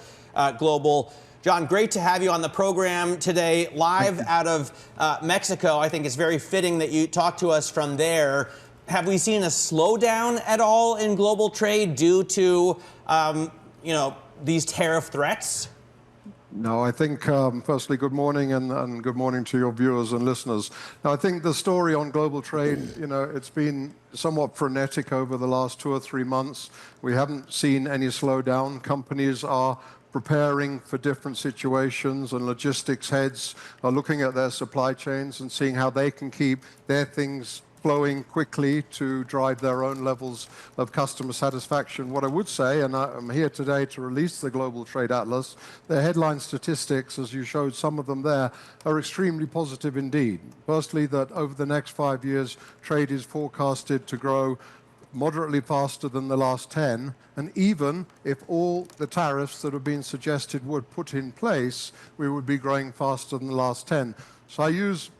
Global. John, great to have you on the program today, live out of Mexico. I think it's very fitting that you talk to us from there. Have we seen a slowdown at all in global trade due to, these tariff threats? No, I think, firstly, good morning and good morning to your viewers and listeners. Now, I think the story on global trade, it's been somewhat frenetic over the last 2 or 3 months. We haven't seen any slowdown. Companies are preparing for different situations, and logistics heads are looking at their supply chains and seeing how they can keep their things flowing quickly to drive their own levels of customer satisfaction. What I would say, and I'm here today to release the Global Trade Atlas, the headline statistics, as you showed some of them there, are extremely positive indeed. Firstly, that over the next 5 years, trade is forecasted to grow moderately faster than the last 10, and even if all the tariffs that have been suggested were put in place, we would be growing faster than the last 10. So I use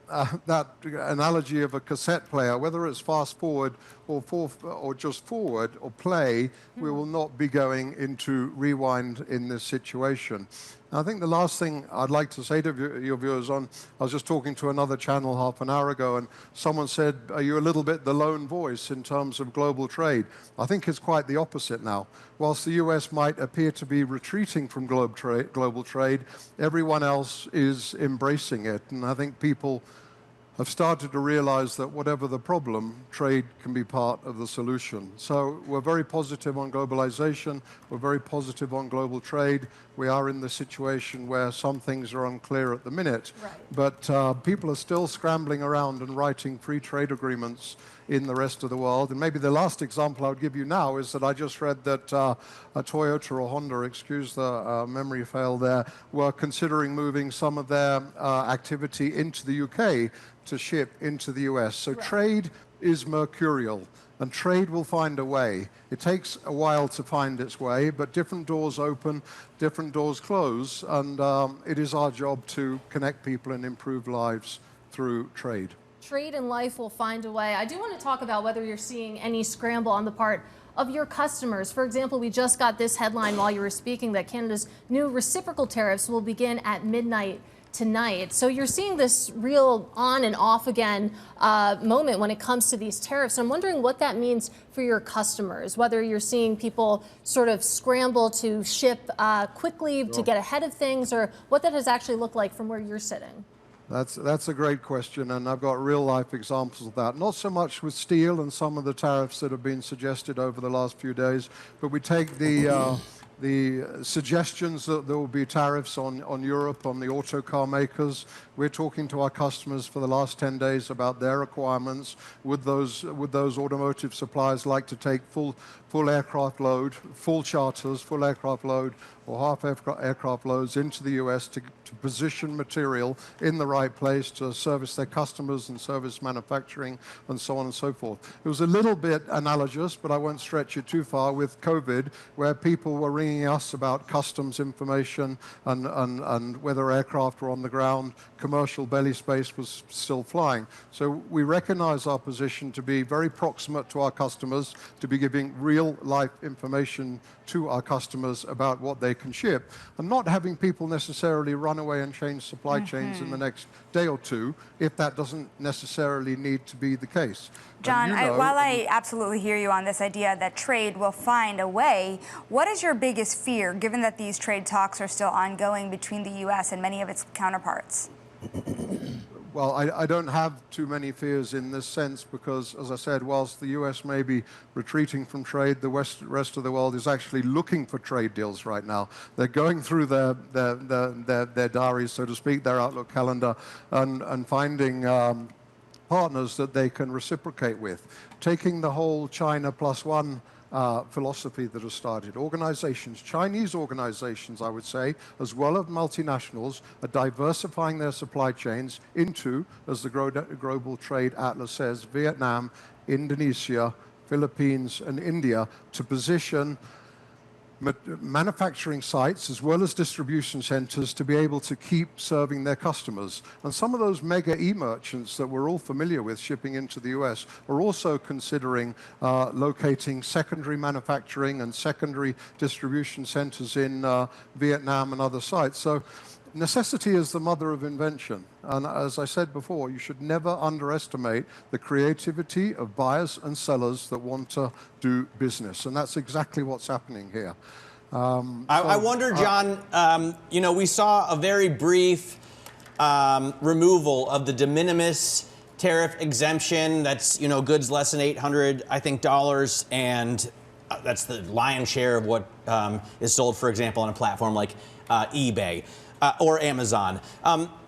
that analogy of a cassette player, whether it's fast forward or just forward or play, we will not be going into rewind in this situation. I think the last thing I'd like to say to your viewers I was just talking to another channel half an hour ago, and someone said, are you a little bit the lone voice in terms of global trade? I think it's quite the opposite now. Whilst the US might appear to be retreating from global trade, everyone else is embracing it. And I think people have started to realize that whatever the problem, trade can be part of the solution. So we're very positive on globalization. We're very positive on global trade. We are in the situation where some things are unclear at the minute, but people are still scrambling around and writing free trade agreements in the rest of the world. And maybe the last example I would give you now is that I just read that a Toyota or Honda, excuse the memory fail there, were considering moving some of their activity into the UK to ship into the US. So trade is mercurial, and trade will find a way. It takes a while to find its way, but different doors open, different doors close, and it is our job to connect people and improve lives through trade. Trade and life will find a way. I do want to talk about whether you're seeing any scramble on the part of your customers. For example, we just got this headline while you were speaking that Canada's new reciprocal tariffs will begin at midnight tonight. So you're seeing this real on and off again moment when it comes to these tariffs. I'm wondering what that means for your customers, whether you're seeing people sort of scramble to ship quickly to get ahead of things, or what that has actually looked like from where you're sitting. That's a great question, and I've got real-life examples of that. Not so much with steel and some of the tariffs that have been suggested over the last few days, but we take the the suggestions that there will be tariffs on Europe, on the auto car makers. We're talking to our customers for the last 10 days about their requirements. Would those automotive suppliers like to take full aircraft load, full charters, full aircraft load, or half aircraft loads into the US to position material in the right place to service their customers and service manufacturing and so on and so forth. It was a little bit analogous, but I won't stretch it too far, with COVID, where people were ringing us about customs information and whether aircraft were on the ground, commercial belly space was still flying. So we recognize our position to be very proximate to our customers, to be giving real life information to our customers about what they can ship, and not having people necessarily run away and change supply chains in the next day or two if that doesn't necessarily need to be the case. John, while I absolutely hear you on this idea that trade will find a way, what is your biggest fear, given that these trade talks are still ongoing between the U.S. and many of its counterparts? Well, I don't have too many fears in this sense because, as I said, whilst the U.S. may be retreating from trade, the rest of the world is actually looking for trade deals right now. They're going through their diaries, so to speak, their Outlook calendar, and finding partners that they can reciprocate with. Taking the whole China plus one philosophy that has started. Organizations, Chinese organizations, I would say, as well as multinationals, are diversifying their supply chains into, as the Global Trade Atlas says, Vietnam, Indonesia, Philippines, and India, to position manufacturing sites as well as distribution centers to be able to keep serving their customers. And some of those mega e-merchants that we're all familiar with shipping into the US are also considering locating secondary manufacturing and secondary distribution centers in Vietnam and other sites. So necessity is the mother of invention. And as I said before, you should never underestimate the creativity of buyers and sellers that want to do business. And that's exactly what's happening here. I wonder, John, you know, we saw a very brief removal of the de minimis tariff exemption. That's, you know, goods less than $800, I think, dollars. And that's the lion's share of what is sold, for example, on a platform like eBay. Or Amazon.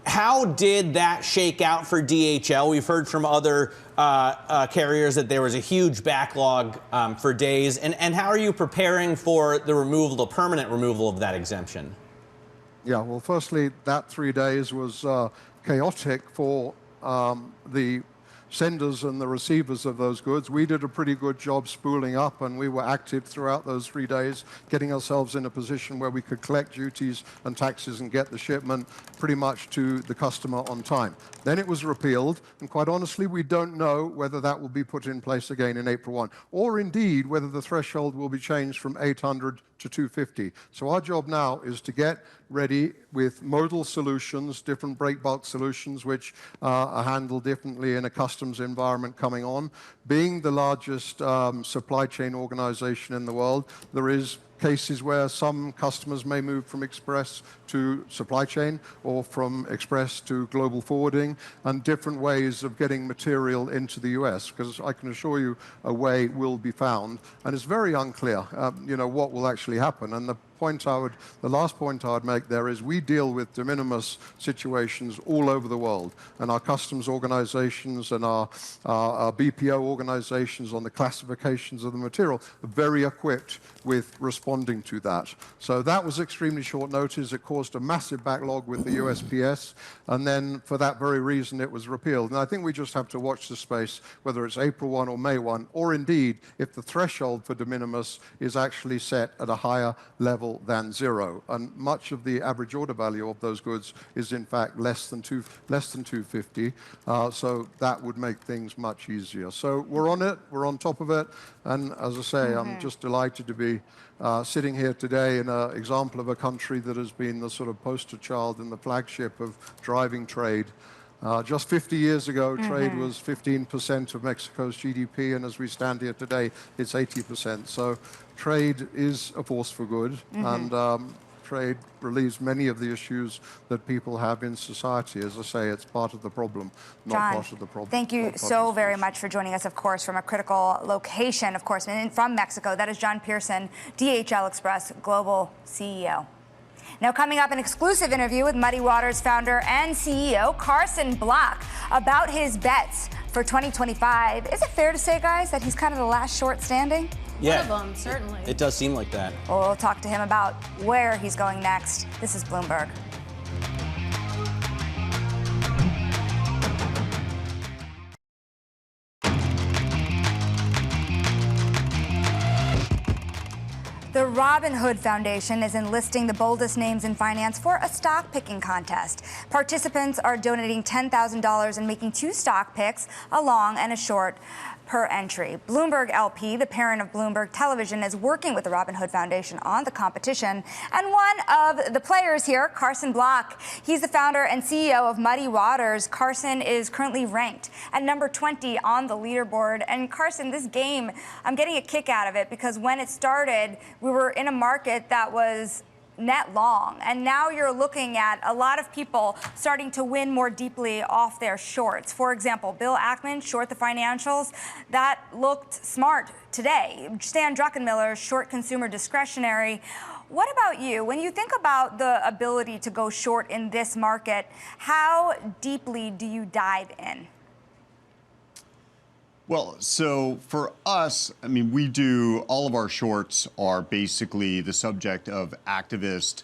How did that shake out for DHL? We've heard from other carriers that there was a huge backlog for days. And how are you preparing for the removal, the permanent removal of that exemption? Yeah, well, firstly, that 3 days was chaotic for the senders and the receivers of those goods. We did a pretty good job spooling up, and we were active throughout those 3 days, getting ourselves in a position where we could collect duties and taxes and get the shipment pretty much to the customer on time. Then it was repealed, and quite honestly, we don't know whether that will be put in place again in April 1, or indeed whether the threshold will be changed from 800 to 250. So our job now is to get ready with modal solutions, different break bulk solutions, which are handled differently in a customs environment coming on. Being the largest supply chain organization in the world, there is cases where some customers may move from express to supply chain or from express to global forwarding, and different ways of getting material into the US, because I can assure you a way will be found, and it's very unclear you know, what will actually happen. And the last point I would make there is we deal with de minimis situations all over the world, and our customs organizations and our BPO organizations on the classifications of the material are very equipped with responding to that. So that was extremely short notice. It caused a massive backlog with the USPS, and then for that very reason it was repealed. And I think we just have to watch the space, whether it's April 1 or May 1, or indeed if the threshold for de minimis is actually set at a higher level than zero. And much of the average order value of those goods is in fact less than 250. So that would make things much easier. So we're on it, we're on top of it, and as I say, I'm just delighted to be sitting here today in an example of a country that has been the sort of poster child and the flagship of driving trade. Just 50 years ago, trade was 15% of Mexico's GDP, and as we stand here today, it's 80%. So trade is a force for good, and trade relieves many of the issues that people have in society. As I say, it's part of the problem, not John, part of the problem. thank you so very much for joining us, of course, from a critical location, of course, from Mexico. That is John Pearson, DHL Express Global CEO. Now, coming up, an exclusive interview with Muddy Waters founder and CEO Carson Block about his bets for 2025. Is it fair to say, guys, that he's kind of the last short standing? Yeah, One of them, certainly. it does seem like that. Well, we'll talk to him about where he's going next. This is Bloomberg. The Robinhood Foundation is enlisting the boldest names in finance for a stock picking contest. Participants are donating $10,000 and making 2 stock picks, a long and a short, per entry. Bloomberg LP, the parent of Bloomberg Television, is working with the Robinhood Foundation on the competition. And one of the players here, Carson Block, he's the founder and CEO of Muddy Waters. Carson is currently ranked at number 20 on the leaderboard. And Carson, this game, I'm getting a kick out of it because when it started, we were in a market that was net long, and now you're looking at a lot of people starting to win more deeply off their shorts. For example, Bill Ackman short the financials. That looked smart today. Stan Druckenmiller short consumer discretionary. What about you? When you think about the ability to go short in this market, how deeply do you dive in? Well, so for us, I mean, we do, all of our shorts are basically the subject of activist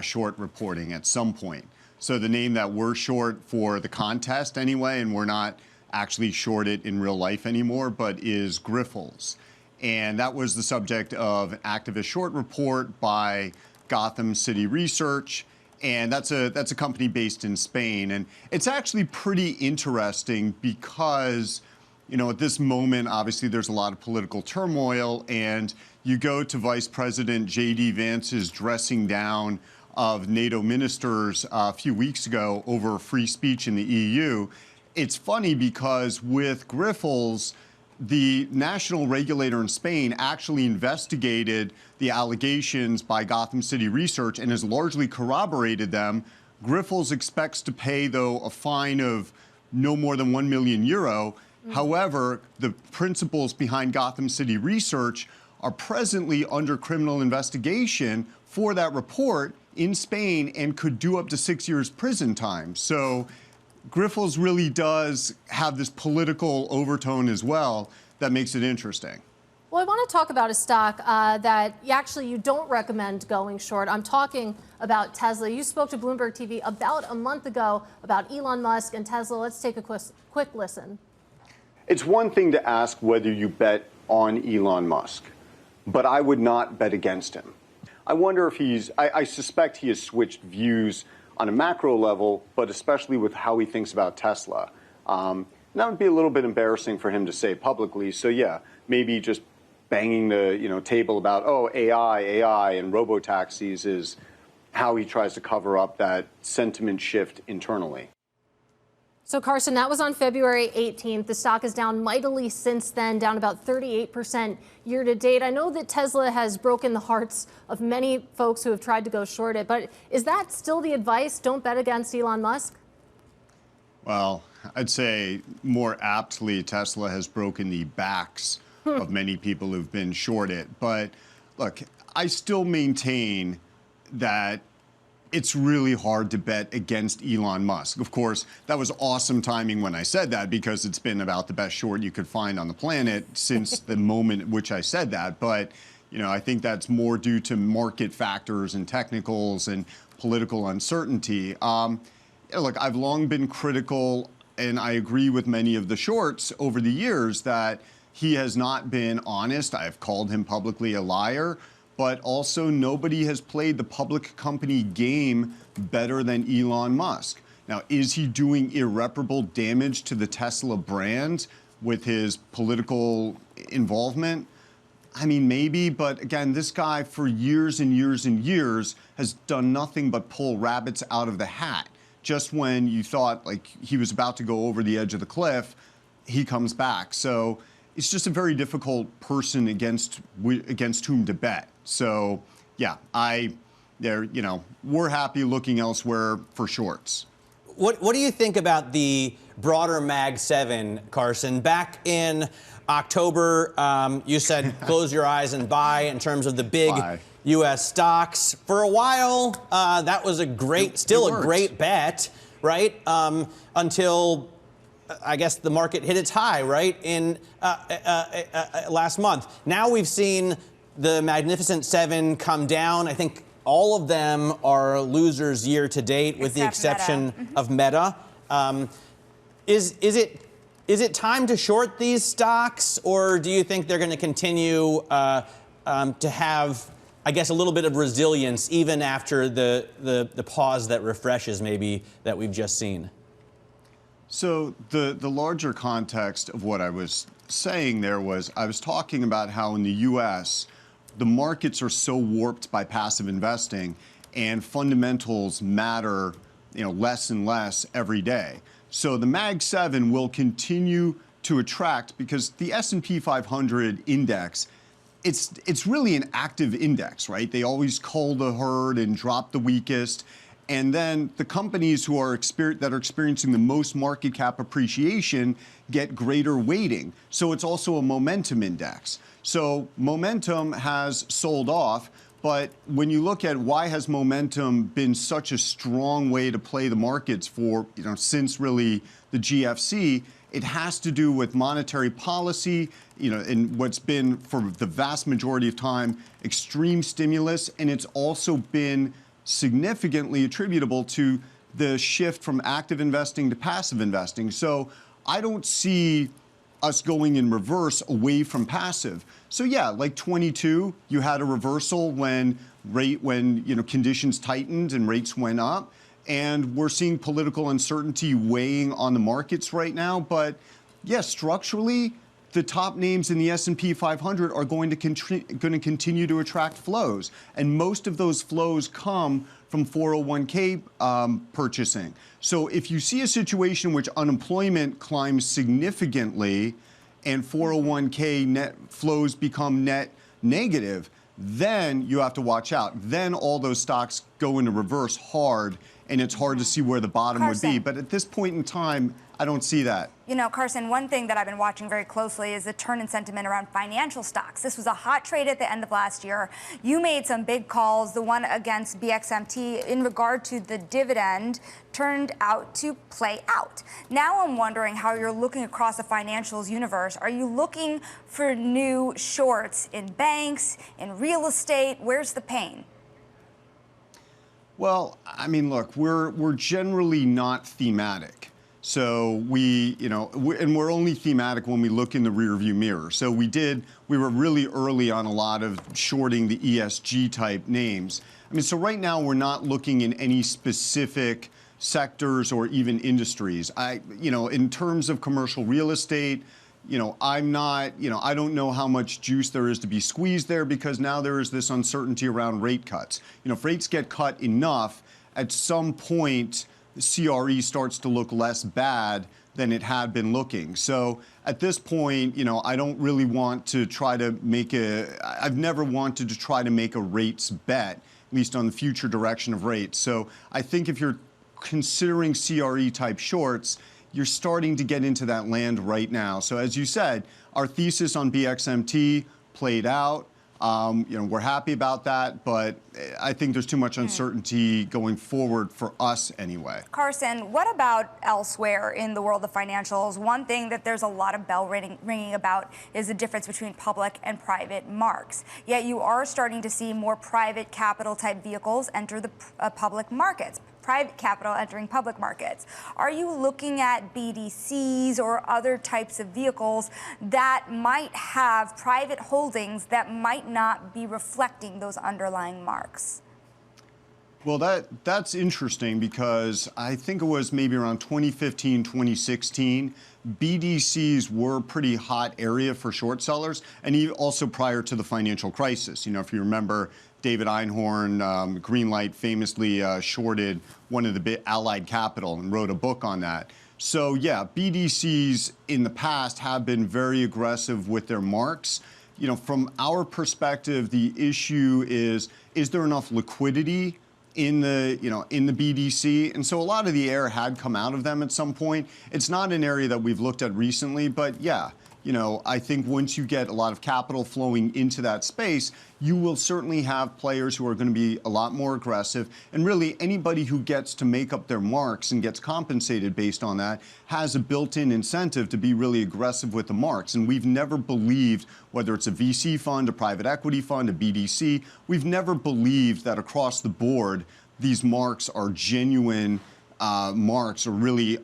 short reporting at some point. So the name that we're short for the contest anyway, and we're not actually short it in real life anymore, but is Grifols. And that was the subject of an activist short report by Gotham City Research. And that's a company based in Spain. And it's actually pretty interesting because, you know, at this moment, obviously, there's a lot of political turmoil, and you go to Vice President J.D. Vance's dressing down of NATO ministers a few weeks ago over free speech in the EU. It's funny because with Grifols, the national regulator in Spain actually investigated the allegations by Gotham City Research and has largely corroborated them. Grifols expects to pay, though, a fine of no more than €1 million. However, the principals behind Gotham City Research are presently under criminal investigation for that report in Spain and could do up to 6 years prison time. So Grifols really does have this political overtone as well that makes it interesting. Well, I want to talk about a stock that you don't recommend going short. I'm talking about Tesla. You spoke to Bloomberg TV about a month ago about Elon Musk and Tesla. Let's take a quick listen. It's one thing to ask whether you bet on Elon Musk, but I would not bet against him. I wonder if I suspect he has switched views on a macro level, but especially with how he thinks about Tesla. That would be a little bit embarrassing for him to say publicly. So yeah, maybe just banging the table about, oh, AI and robo-taxis is how he tries to cover up that sentiment shift internally. So, Carson, that was on February 18th. The stock is down mightily since then, down about 38% year to date. I know that Tesla has broken the hearts of many folks who have tried to go short it, but is that still the advice? Don't bet against Elon Musk? Well, I'd say more aptly, Tesla has broken the backs of many people who've been short it. But look, I still maintain that it's really hard to bet against Elon Musk. Of course, that was awesome timing when I said that because it's been about the best short you could find on the planet since the moment at which I said that. But, I think that's more due to market factors and technicals and political uncertainty. Look, I've long been critical, and I agree with many of the shorts over the years that he has not been honest. I have called him publicly a liar. But also nobody has played the public company game better than Elon Musk. Now, is he doing irreparable damage to the Tesla brand with his political involvement? I mean, maybe, but again, this guy for years and years and years has done nothing but pull rabbits out of the hat. Just when you thought like he was about to go over the edge of the cliff, he comes back. So it's just a very difficult person against whom to bet. So, yeah, I we're happy looking elsewhere for shorts. What do you think about the broader Mag 7, Carson? Back in October, you said close your eyes and buy in terms of the big U.S. stocks. For a while, that was a great bet, right? Until I guess the market hit its high, right, in last month. Now we've seen the Magnificent Seven come down. I think all of them are losers year to date, with the exception of Meta. Is it time to short these stocks, or do you think they're going to continue to have, I guess, a little bit of resilience even after the pause that refreshes maybe that we've just seen? So the larger context of what I was saying there was I was talking about how in the U.S. the markets are so warped by passive investing and fundamentals matter, less and less every day. So the Mag 7 will continue to attract because the S&P 500 index, it's really an active index, right? They always cull the herd and drop the weakest. And then the companies that are experiencing the most market cap appreciation get greater weighting. So it's also a momentum index. So momentum has sold off, but when you look at why has momentum been such a strong way to play the markets for, since really the GFC, it has to do with monetary policy, and what's been for the vast majority of time extreme stimulus, and it's also been significantly attributable to the shift from active investing to passive investing. So I don't see us going in reverse away from passive. So yeah, like 22, you had a reversal when conditions tightened and rates went up. And we're seeing political uncertainty weighing on the markets right now. But yes, structurally, the top names in the S&P 500 are going to continue to attract flows. And most of those flows come from 401k purchasing. So if you see a situation in which unemployment climbs significantly and 401k net flows become net negative, then you have to watch out. Then all those stocks go into reverse hard, and it's hard to see where the bottom would be. But at this point in time, I don't see that. Carson, one thing that I've been watching very closely is the turn in sentiment around financial stocks. This was a hot trade at the end of last year. You made some big calls. The one against BXMT in regard to the dividend turned out to play out. Now I'm wondering how you're looking across the financials universe. Are you looking for new shorts in banks, in real estate? Where's the pain? Well, look, we're generally not thematic. So and we're only thematic when we look in the rearview mirror. So we were really early on a lot of shorting the ESG type names. So right now we're not looking in any specific sectors or even industries. In terms of commercial real estate, I'm not, I don't know how much juice there is to be squeezed there because now there is this uncertainty around rate cuts. If rates get cut enough, at some point, CRE starts to look less bad than it had been looking. So at this point, I don't really want to try to I've never wanted to try to make a rates bet, at least on the future direction of rates. So I think if you're considering CRE type shorts, you're starting to get into that land right now. So as you said, our thesis on BXMT played out. We're happy about that, but I think there's too much uncertainty going forward for us anyway. Carson, what about elsewhere in the world of financials? One thing that there's a lot of bell ringing about is the difference between public and private marks. Yet you are starting to see more private capital type vehicles enter the public markets. Private capital entering public markets. Are you looking at BDCs or other types of vehicles that might have private holdings that might not be reflecting those underlying marks? Well, that's interesting because I think it was maybe around 2015, 2016, BDCs were a pretty hot area for short sellers, and also prior to the financial crisis. If you remember, David Einhorn, Greenlight, famously shorted one of the big Allied Capital and wrote a book on that. So yeah, BDCs in the past have been very aggressive with their marks. from our perspective, the issue is there enough liquidity in the BDC? And so a lot of the air had come out of them at some point. It's not an area that we've looked at recently, but yeah, I think once you get a lot of capital flowing into that space, you will certainly have players who are going to be a lot more aggressive. And really, anybody who gets to make up their marks and gets compensated based on that has a built-in incentive to be really aggressive with the marks. And we've never believed, whether it's a VC fund, a private equity fund, a BDC, we've never believed that across the board, these marks are genuine marks or really,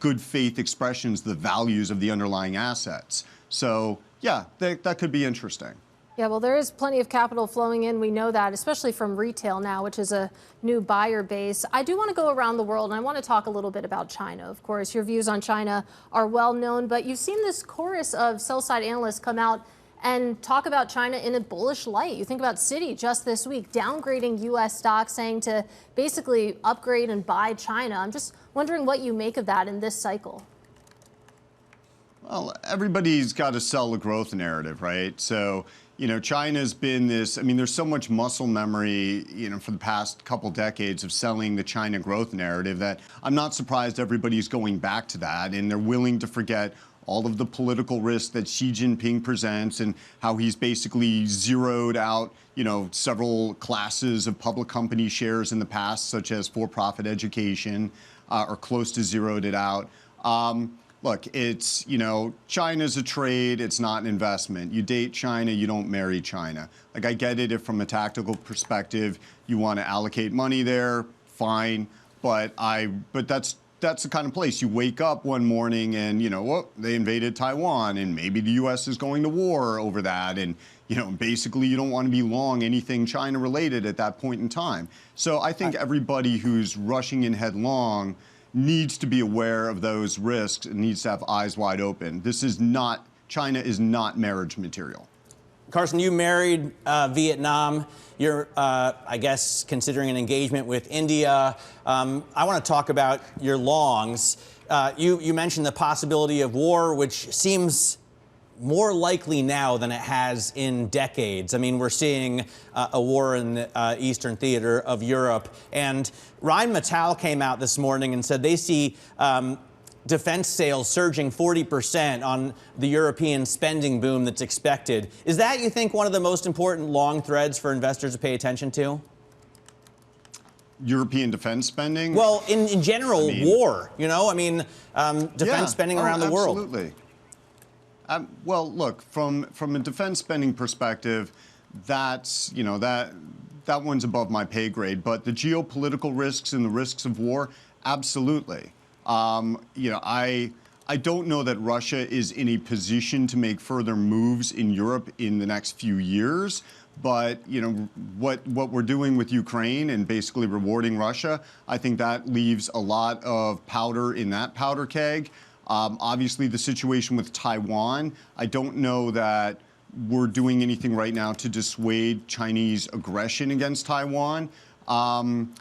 good faith expressions of the values of the underlying assets. So, yeah, that could be interesting. Yeah, well, there is plenty of capital flowing in. We know that, especially from retail now, which is a new buyer base. I do want to go around the world, and I want to talk a little bit about China. Of course, your views on China are well known, but you've seen this chorus of sell-side analysts come out and talk about China in a bullish light. You think about Citi just this week, downgrading U.S. stocks, saying to basically upgrade and buy China. I'm just wondering what you make of that in this cycle. Well, everybody's got to sell the growth narrative, right? So, China's been this, there's so much muscle memory, for the past couple decades of selling the China growth narrative that I'm not surprised everybody's going back to that, and they're willing to forget all of the political risk that Xi Jinping presents and how he's basically zeroed out, several classes of public company shares in the past, such as for-profit education, or close to zeroed it out. Look, it's, China's a trade, it's not an investment. You date China, you don't marry China. Like, I get it if from a tactical perspective you want to allocate money there, fine, but that's the kind of place you wake up one morning and, they invaded Taiwan and maybe the U.S. is going to war over that. And, basically you don't want to be long anything China related at that point in time. So I think everybody who's rushing in headlong needs to be aware of those risks and needs to have eyes wide open. China is not marriage material. Carson, you married Vietnam. You're, I guess, considering an engagement with India. I want to talk about your longs. You mentioned the possibility of war, which seems more likely now than it has in decades. We're seeing a war in the Eastern Theater of Europe. And Rheinmetall came out this morning and said they see defense sales surging 40% on the European spending boom that's expected. Is that, you think, one of the most important long threads for investors to pay attention to? European defense spending? Well, in general, war, defense spending around the world. Absolutely. Well, look, from a defense spending perspective, that's, that one's above my pay grade. But the geopolitical risks and the risks of war, absolutely. I don't know that Russia is in a position to make further moves in Europe in the next few years. But, what we're doing with Ukraine and basically rewarding Russia, I think that leaves a lot of powder in that powder keg. Obviously, the situation with Taiwan, I don't know that we're doing anything right now to dissuade Chinese aggression against Taiwan. Iran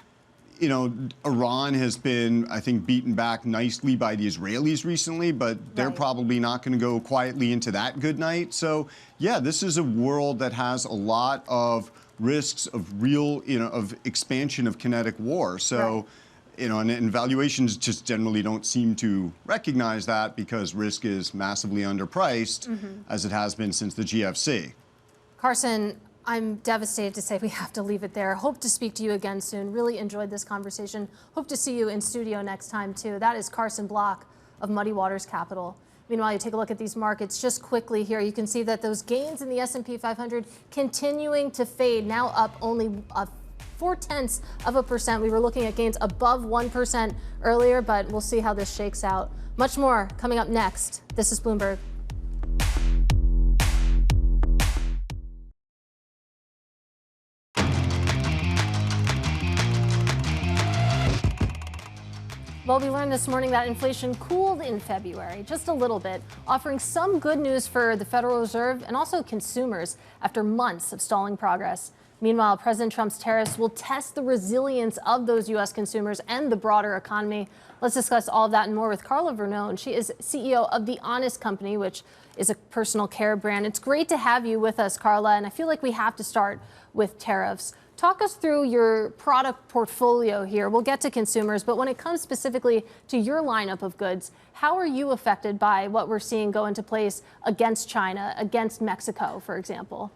has been, I think, beaten back nicely by the Israelis recently, but they're probably not going to go quietly into that good night. So, yeah, this is a world that has a lot of risks of real, of expansion of kinetic war. So, and valuations just generally don't seem to recognize that because risk is massively underpriced, as it has been since the GFC. Carson, I'm devastated to say we have to leave it there. Hope to speak to you again soon. Really enjoyed this conversation. Hope to see you in studio next time, too. That is Carson Block of Muddy Waters Capital. Meanwhile, you take a look at these markets just quickly here. You can see that those gains in the S&P 500 continuing to fade, now up only 0.4%. We were looking at gains above 1% earlier, but we'll see how this shakes out. Much more coming up next. This is Bloomberg. Well, we learned this morning that inflation cooled in February, just a little bit, offering some good news for the Federal Reserve and also consumers after months of stalling progress. Meanwhile, President Trump's tariffs will test the resilience of those U.S. consumers and the broader economy. Let's discuss all of that and more with Carla Verrone. She is CEO of The Honest Company, which is a personal care brand. It's great to have you with us, Carla, and I feel like we have to start with tariffs. Talk us through your product portfolio here. We'll get to consumers, but when it comes specifically to your lineup of goods, how are you affected by what we're seeing go into place against China, against Mexico, for example?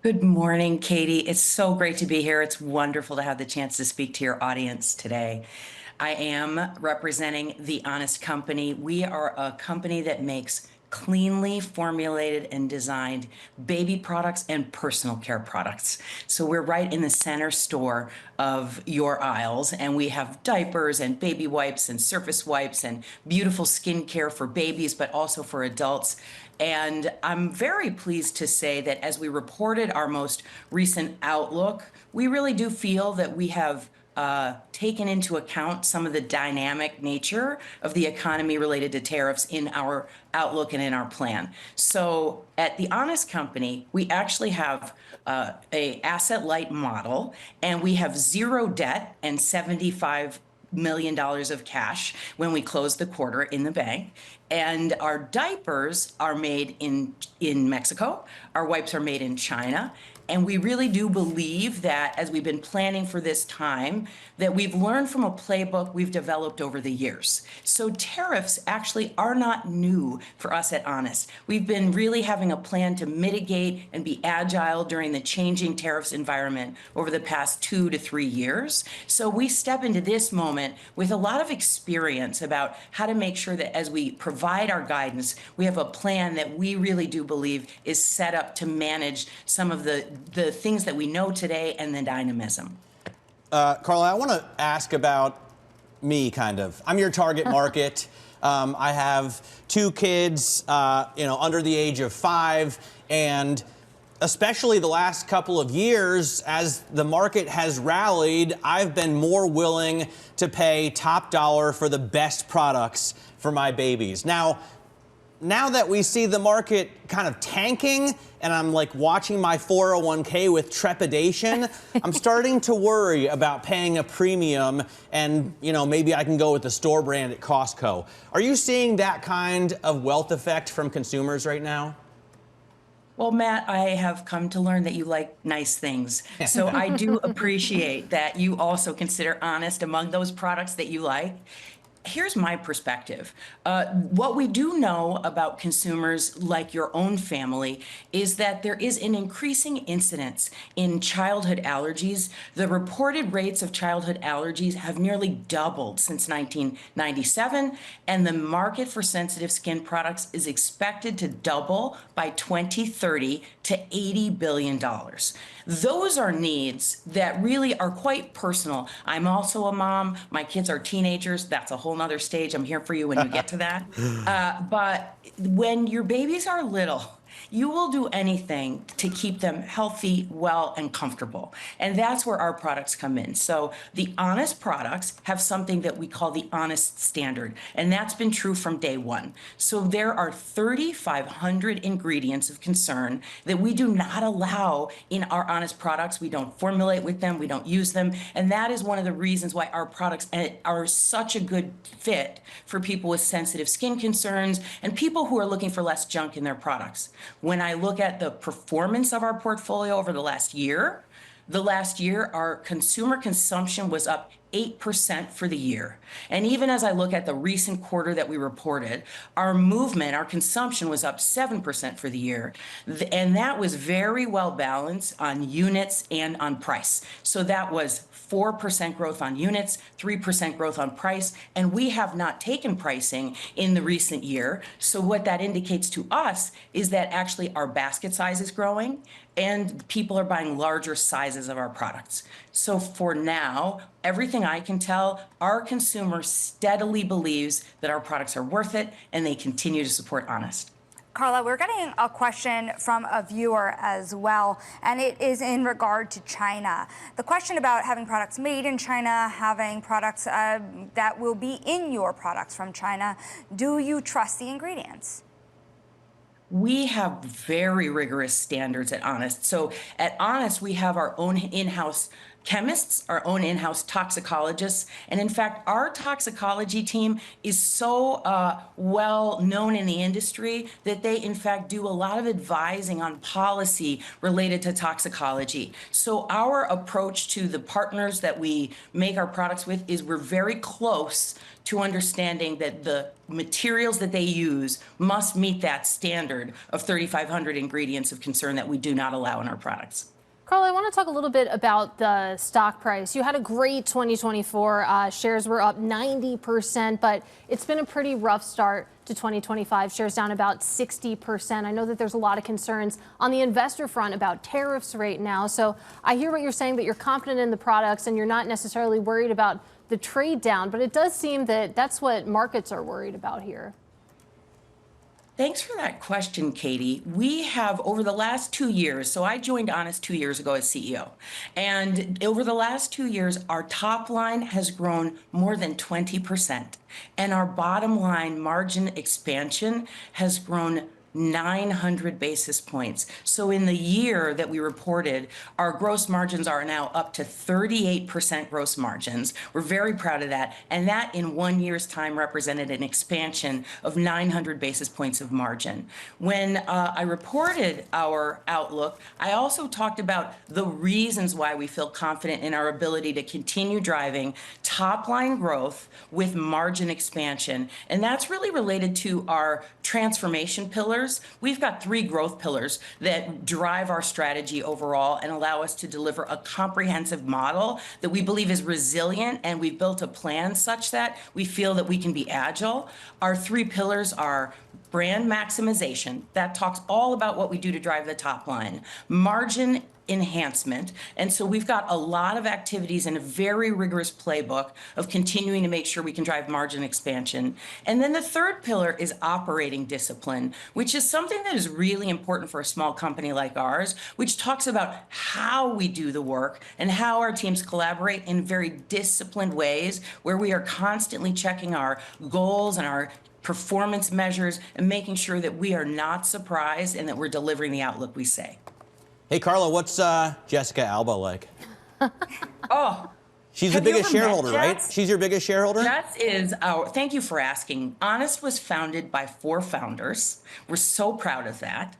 Good morning, Katie. It's so great to be here. It's wonderful to have the chance to speak to your audience today. I am representing The Honest Company. We are a company that makes cleanly formulated and designed baby products and personal care products. So we're right in the center store of your aisles, and we have diapers and baby wipes and surface wipes and beautiful skincare for babies, but also for adults. And I'm very pleased to say that as we reported our most recent outlook, we really do feel that we have taken into account some of the dynamic nature of the economy related to tariffs in our outlook and in our plan. So at The Honest Company, we actually have a asset-light model, and we have zero debt and $75 million of cash when we close the quarter in the bank. And our diapers are made in Mexico. Our wipes are made in China. And we really do believe that as we've been planning for this time, that we've learned from a playbook we've developed over the years. So tariffs actually are not new for us at Honest. We've been really having a plan to mitigate and be agile during the changing tariffs environment over the past 2 to 3 years. So we step into this moment with a lot of experience about how to make sure that as we provide our guidance, we have a plan that we really do believe is set up to manage some of the things that we know today and the dynamism. Carla, I want to ask about me, kind of. I'm your target market. I have 2 kids, under the age of 5, and especially the last couple of years, as the market has rallied, I've been more willing to pay top dollar for the best products for my babies. Now that we see the market kind of tanking, and I'm like watching my 401k with trepidation, I'm starting to worry about paying a premium, and maybe I can go with the store brand at Costco. Are you seeing that kind of wealth effect from consumers right now? Well, Matt, I have come to learn that you like nice things. So I do appreciate that you also consider Honest among those products that you like. Here's my perspective. What we do know about consumers like your own family is that there is an increasing incidence in childhood allergies. The reported rates of childhood allergies have nearly doubled since 1997, and the market for sensitive skin products is expected to double by 2030 to $80 billion. Those are needs that really are quite personal. I'm also a mom. My kids are teenagers. That's a whole nother stage. I'm here for you when you get to that. But when your babies are little, you will do anything to keep them healthy, well, and comfortable. And that's where our products come in. So the Honest products have something that we call the Honest Standard, and that's been true from day one. So there are 3,500 ingredients of concern that we do not allow in our Honest products. We don't formulate with them, we don't use them, and that is one of the reasons why our products are such a good fit for people with sensitive skin concerns and people who are looking for less junk in their products. When I look at the performance of our portfolio over the last year, our consumer consumption was up 8% for the year. And even as I look at the recent quarter that we reported, our consumption was up 7% for the year. And that was very well balanced on units and on price. So that was 4% growth on units, 3% growth on price, and we have not taken pricing in the recent year. So what that indicates to us is that actually our basket size is growing and people are buying larger sizes of our products. So for now, everything I can tell, our consumer steadily believes that our products are worth it and they continue to support Honest. Carla, we're getting a question from a viewer as well, and it is in regard to China. The question about having products made in China, having products that will be in your products from China. Do you trust the ingredients? we have very rigorous standards at Honest. So at Honest, we have our own in-house chemists, our own in-house toxicologists. And in fact, our toxicology team is so well known in the industry that they in fact do a lot of advising on policy related to toxicology. So our approach to the partners that we make our products with is we're very close to understanding that the materials that they use must meet that standard of 3,500 ingredients of concern that we do not allow in our products. Carla, I want to talk a little bit about the stock price. You had a great 2024. Shares were up 90%, but it's been a pretty rough start to 2025. Shares down about 60%. I know that there's a lot of concerns on the investor front about tariffs right now. So I hear what you're saying, that you're confident in the products and you're not necessarily worried about the trade down, but it does seem that that's what markets are worried about here. Thanks for that question, Katie. We have, over the last 2 years, so I joined Honest 2 years ago as CEO, and over the last 2 years, our top line has grown more than 20%, and our bottom line margin expansion has grown 900 basis points. So in the year that we reported, our gross margins are now up to 38% gross margins. We're very proud of that. And that in 1 year's time represented an expansion of 900 basis points of margin. When I reported our outlook, I also talked about the reasons why we feel confident in our ability to continue driving top line growth with margin expansion. And that's really related to our transformation pillars. We've got 3 growth pillars that drive our strategy overall and allow us to deliver a comprehensive model that we believe is resilient, and we've built a plan such that we feel that we can be agile. Our 3 pillars are brand maximization. That talks all about what we do to drive the top line. Margin enhancement. And so we've got a lot of activities and a very rigorous playbook of continuing to make sure we can drive margin expansion. And then the third pillar is operating discipline, which is something that is really important for a small company like ours, which talks about how we do the work and how our teams collaborate in very disciplined ways, where we are constantly checking our goals and our performance measures and making sure that we are not surprised and that we're delivering the outlook we say. Hey, Carla, what's Jessica Alba like? Oh, she's the biggest shareholder, right? She's your biggest shareholder? Jess is our, thank you for asking. Honest was founded by 4 founders. We're so proud of that.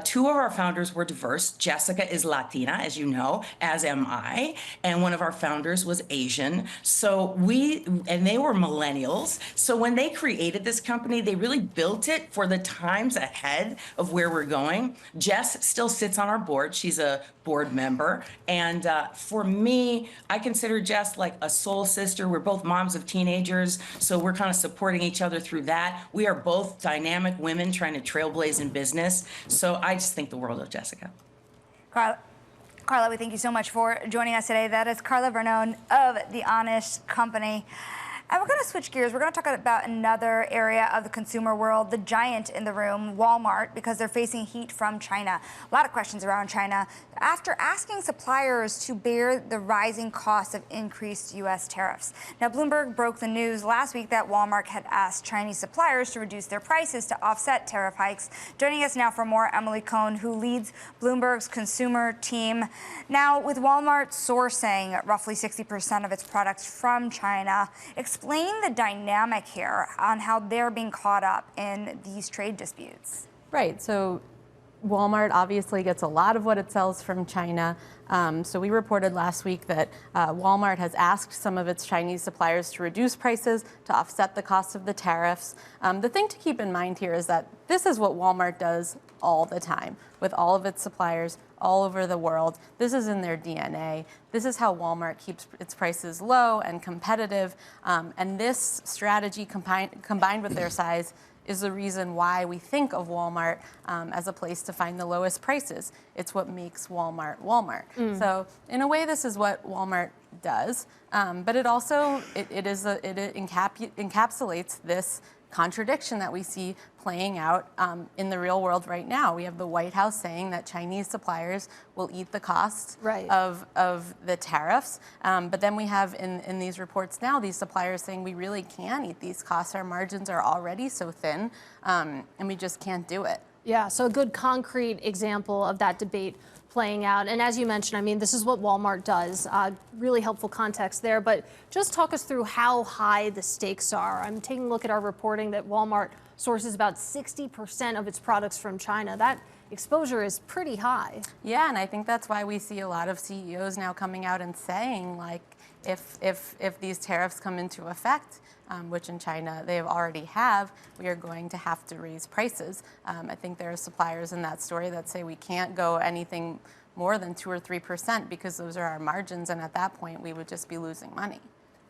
2 of our founders were diverse. Jessica is Latina, as you know, as am I. And one of our founders was Asian. So and they were millennials. So when they created this company, they really built it for the times ahead of where we're going. Jess still sits on our board. She's a board member. And for me, I consider Jess like a soul sister. We're both moms of teenagers, so we're kind of supporting each other through that. We are both dynamic women trying to trailblaze in business. So I just think the world of Jessica. Carla, we thank you so much for joining us today. That is Carla Verrone of The Honest Company. And we're going to switch gears. We're going to talk about another area of the consumer world, the giant in the room, Walmart, because they're facing heat from China. A lot of questions around China after asking suppliers to bear the rising costs of increased U.S. tariffs. Now, Bloomberg broke the news last week that Walmart had asked Chinese suppliers to reduce their prices to offset tariff hikes. Joining us now for more, Emily Cohn, who leads Bloomberg's consumer team. Now, with Walmart sourcing roughly 60% of its products from China, explain the dynamic here on how they're being caught up in these trade disputes. Right. So Walmart obviously gets a lot of what it sells from China. So we reported last week that Walmart has asked some of its Chinese suppliers to reduce prices to offset the cost of the tariffs. The thing to keep in mind here is that this is what Walmart does all the time with all of its suppliers all over the world. This is in their DNA. This is how Walmart keeps its prices low and competitive. And this strategy combined with their size is the reason why we think of Walmart as a place to find the lowest prices. It's what makes Walmart Walmart. So in a way, this is what Walmart does, but it also encapsulates this contradiction that we see playing out in the real world right now. We have the White House saying that Chinese suppliers will eat the cost of the tariffs, but then we have in these reports now these suppliers saying we really can't eat these costs. Our margins are already so thin, and we just can't do it. Yeah, so a good concrete example of that debate playing out. And as you mentioned, I mean, this is what Walmart does. Really helpful context there. But just talk us through how high the stakes are. I'm taking a look at our reporting that Walmart sources about 60% of its products from China. That exposure is pretty high. Yeah, and I think that's why we see a lot of CEOs now coming out and saying, like, if these tariffs come into effect, which in China they already have, we are going to have to raise prices. I think there are suppliers in that story that say we can't go anything more than 2 or 3% because those are our margins, and at that point we would just be losing money.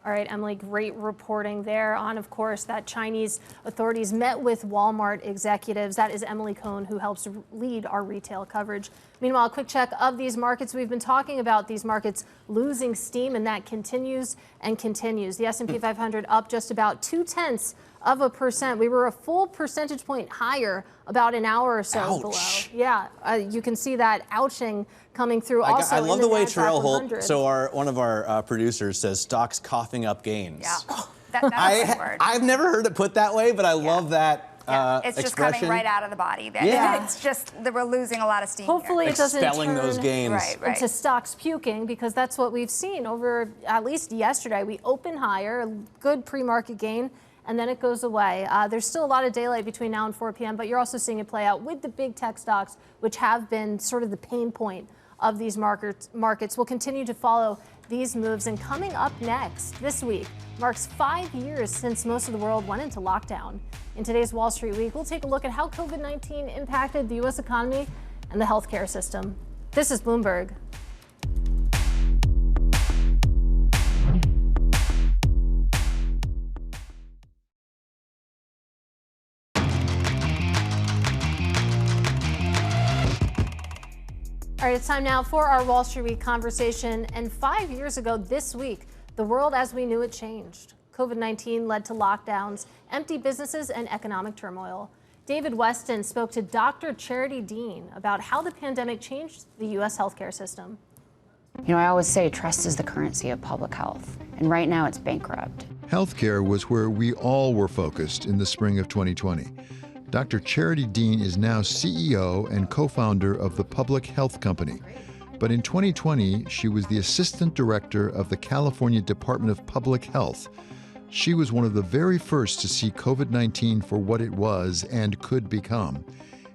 All right, Emily, great reporting there on, of course, that Chinese authorities met with Walmart executives. That is Emily Cohn, who helps lead our retail coverage. Meanwhile, a quick check of these markets. We've been talking about these markets losing steam, and that continues and continues. The S&P 500 up just about 0.2%. We were a full percentage point higher about an hour or so below. Yeah, you can see that ouching coming through. Also, I love the way NASDAQ Terrell 100. Holt, so one of our producers says stocks coughing up gains. Yeah, that's a word. I've never heard it put that way, but I love that it's just expression. coming right out of the body. Yeah. It's just that we're losing a lot of steam. Hopefully it doesn't turn those gains. into stocks puking, because that's what we've seen over at least yesterday. We open higher, a good pre-market gain, and then it goes away. There's still a lot of daylight between now and 4 p.m., but you're also seeing it play out with the big tech stocks, which have been sort of the pain point of these markets. We'll continue to follow these moves. And coming up next this week marks 5 years since most of the world went into lockdown. In today's Wall Street Week, we'll take a look at how COVID-19 impacted the U.S. economy and the healthcare system. This is Bloomberg. All right, it's time now for our Wall Street Week conversation. And 5 years ago this week, the world as we knew it changed. COVID-19 led to lockdowns, empty businesses, and economic turmoil. David Weston spoke to Dr. Charity Dean about how the pandemic changed the U.S. healthcare system. You know, I always say trust is the currency of public health, and right now it's bankrupt. Healthcare was where we all were focused in the spring of 2020. Dr. Charity Dean is now CEO and co-founder of the Public Health Company. But in 2020, she was the assistant director of the California Department of Public Health. She was one of the very first to see COVID-19 for what it was and could become,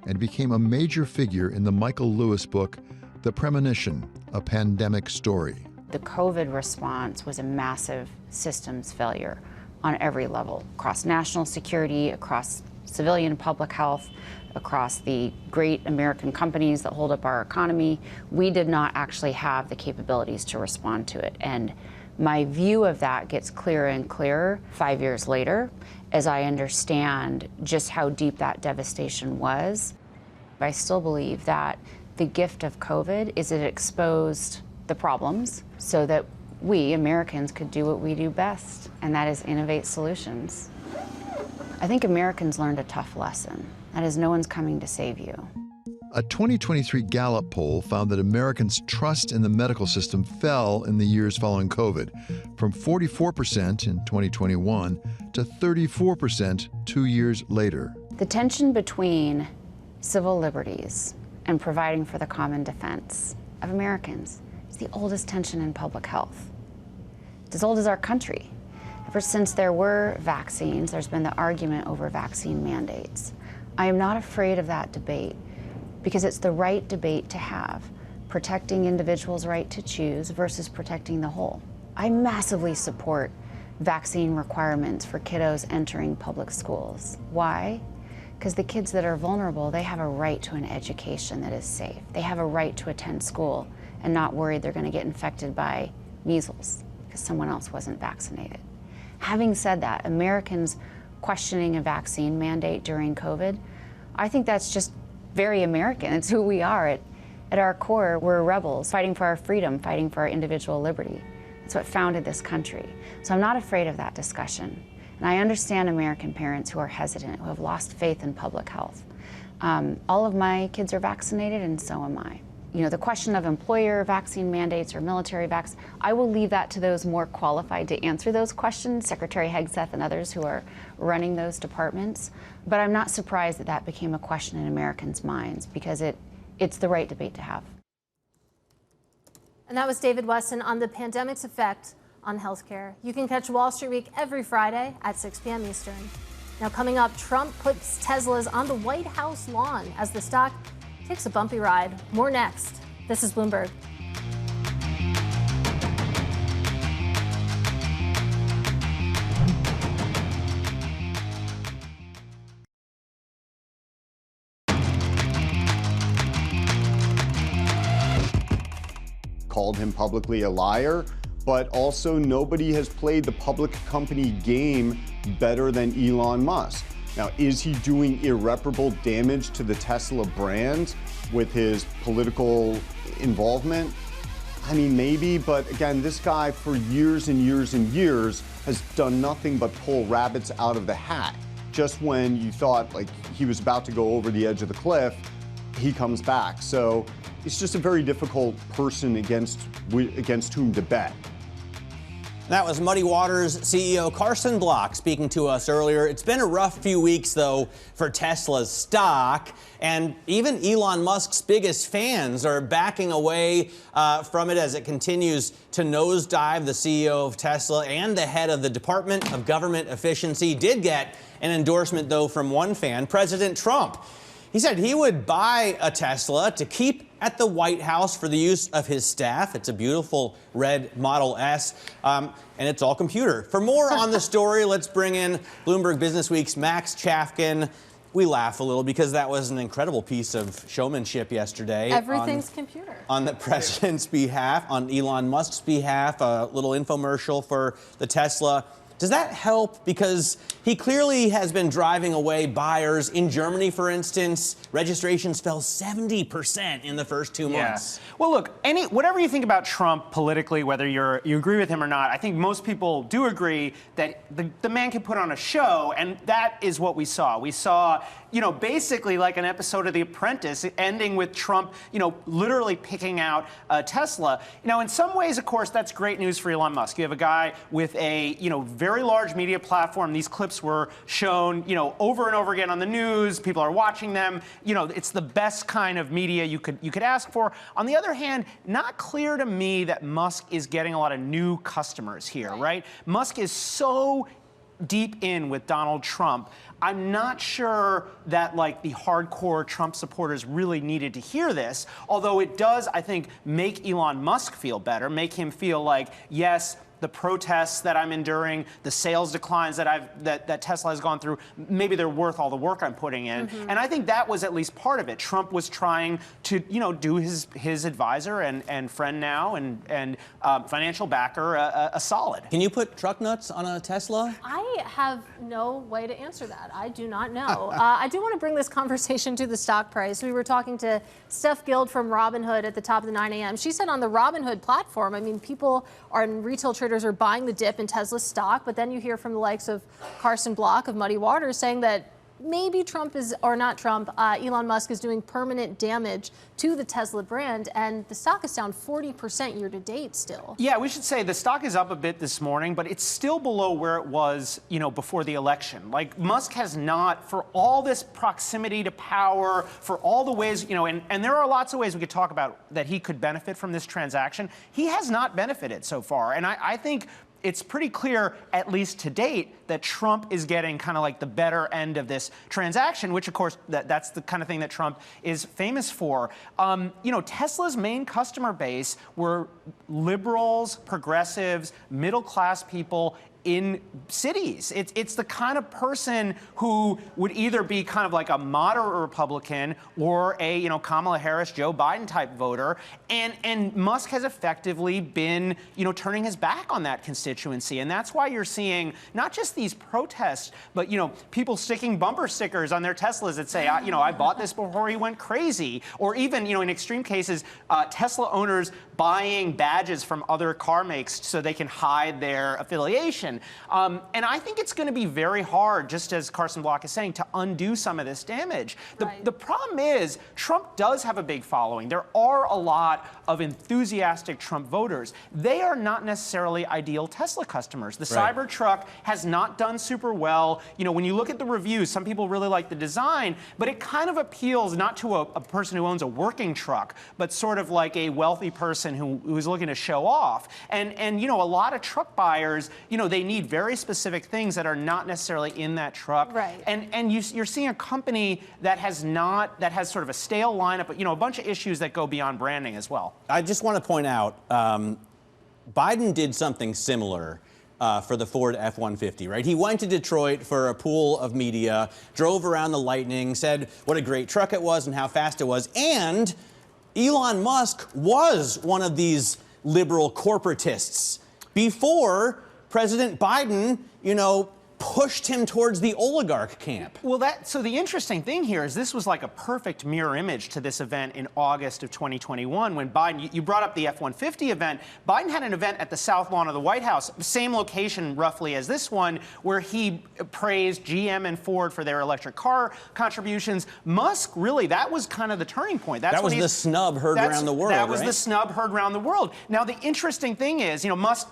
and became a major figure in the Michael Lewis book, The Premonition, A Pandemic Story. The COVID response was a massive systems failure on every level, across national security, across civilian public health, across the great American companies that hold up our economy. We did not actually have the capabilities to respond to it. And my view of that gets clearer and clearer 5 years later, as I understand just how deep that devastation was. I still believe that the gift of COVID is it exposed the problems so that we, Americans, could do what we do best, and that is innovate solutions. I think Americans learned a tough lesson. That is, no one's coming to save you. A 2023 Gallup poll found that Americans' trust in the medical system fell in the years following COVID, from 44% in 2021 to 34% 2 years later. The tension between civil liberties and providing for the common defense of Americans is the oldest tension in public health. It's as old as our country. Ever since there were vaccines, there's been the argument over vaccine mandates. I am not afraid of that debate because it's the right debate to have, protecting individuals' right to choose versus protecting the whole. I massively support vaccine requirements for kiddos entering public schools. Why? Because the kids that are vulnerable, they have a right to an education that is safe. They have a right to attend school and not worried they're going to get infected by measles because someone else wasn't vaccinated. Having said that, Americans questioning a vaccine mandate during COVID, I think that's just very American. It's who we are. At our core, we're rebels, fighting for our freedom, fighting for our individual liberty. That's what founded this country. So I'm not afraid of that discussion. And I understand American parents who are hesitant, who have lost faith in public health. All of my kids are vaccinated, and so am I. the question of employer vaccine mandates or military vaccine, I will leave that to those more qualified to answer those questions, Secretary Hegseth and others who are running those departments. But I'm not surprised that that became a question in Americans' minds, because it's the right debate to have. And that was David Wesson on the pandemic's effect on healthcare. You can catch Wall Street Week every Friday at 6 p.m. Eastern. Now coming up, Trump puts Teslas on the White House lawn as the stock takes a bumpy ride. More next. This is Bloomberg. Called him publicly a liar, but also nobody has played the public company game better than Elon Musk. Now, is he doing irreparable damage to the Tesla brand with his political involvement? I mean, maybe, but again, this guy for years and years and years has done nothing but pull rabbits out of the hat. Just when you thought like he was about to go over the edge of the cliff, he comes back. So it's just a very difficult person against whom to bet. That was Muddy Waters CEO Carson Block speaking to us earlier. It's been a rough few weeks, though, for Tesla's stock. And even Elon Musk's biggest fans are backing away from it as it continues to nosedive. The CEO of Tesla and the head of the Department of Government Efficiency did get an endorsement, though, from one fan, President Trump. He said he would buy a Tesla to keep at the White House for the use of his staff. It's a beautiful red Model S, and it's all computer. For more on the story, let's bring in Bloomberg Businessweek's Max Chafkin. We laugh a little because that was an incredible piece of showmanship yesterday. Everything's computer. On the president's behalf, on Elon Musk's behalf, a little infomercial for the Tesla. Does that help? Because he clearly has been driving away buyers. In Germany, for instance, registrations fell 70% in the first 2 months. Yeah. Well, look, whatever you think about Trump politically, whether you agree with him or not, I think most people do agree that the man can put on a show, and that is what we saw. We saw, basically like an episode of The Apprentice, ending with Trump, literally picking out Tesla. In some ways, of course, that's great news for Elon Musk. You have a guy with a, very large media platform. These clips were shown, over and over again on the news. People are watching them. It's the best kind of media you could ask for. On the other hand, not clear to me that Musk is getting a lot of new customers here, right? Musk is so deep in with Donald Trump. I'm not sure that the hardcore Trump supporters really needed to hear this, although it does, I think, make Elon Musk feel better, make him feel like, yes, the protests that I'm enduring, the sales declines that Tesla has gone through, maybe they're worth all the work I'm putting in. And I think that was at least part of it. Trump was trying to, do his advisor and friend now and financial backer a solid. Can you put truck nuts on a Tesla? I have no way to answer that. I do not know. I do want to bring this conversation to the stock price. We were talking to Steph Guild from Robinhood at the top of the 9 a.m. She said on the Robinhood platform, people are in retail traders are buying the dip in Tesla's stock, but then you hear from the likes of Carson Block of Muddy Waters saying that maybe Elon Musk is doing permanent damage to the Tesla brand, and the stock is down 40% year to date still. Yeah, we should say the stock is up a bit this morning, but it's still below where it was, before the election. Musk has not, for all this proximity to power, for all the ways, and there are lots of ways we could talk about that he could benefit from this transaction. He has not benefited so far, and I think it's pretty clear, at least to date, that Trump is getting kind of the better end of this transaction, which, of course, that's the kind of thing that Trump is famous for. Tesla's main customer base were liberals, progressives, middle-class people in cities. It's the kind of person who would either be kind of like a moderate Republican or a Kamala Harris, Joe Biden type voter, and Musk has effectively been turning his back on that constituency, and that's why you're seeing not just these protests, but people sticking bumper stickers on their Teslas that say I bought this before he went crazy, or even in extreme cases Tesla owners buying badges from other car makes so they can hide their affiliation. And I think it's going to be very hard, just as Carson Block is saying, to undo some of this damage. The problem is Trump does have a big following. There are a lot of enthusiastic Trump voters. They are not necessarily ideal Tesla customers. The Cybertruck has not done super well. You know, when you look at the reviews, some people really like the design, but it kind of appeals not to a person who owns a working truck, but sort of like a wealthy person who is looking to show off. And you know, a lot of truck buyers, you know, they need very specific things that are not necessarily in that truck. Right. And you're seeing a company that has sort of a stale lineup, but you know, a bunch of issues that go beyond branding as well. I just want to point out, Biden did something similar for the Ford F-150, right? He went to Detroit for a pool of media, drove around the Lightning, said what a great truck it was and how fast it was. And Elon Musk was one of these liberal corporatists before President Biden, you know, pushed him towards the oligarch camp. Well, so the interesting thing here is this was like a perfect mirror image to this event in August of 2021 when Biden, you brought up the F-150 event. Biden had an event at the South Lawn of the White House, same location roughly as this one, where he praised GM and Ford for their electric car contributions. Musk, really, that was kind of the turning point. That was the snub heard around the world, That was right? the snub heard around the world. Now, the interesting thing is, you know, Musk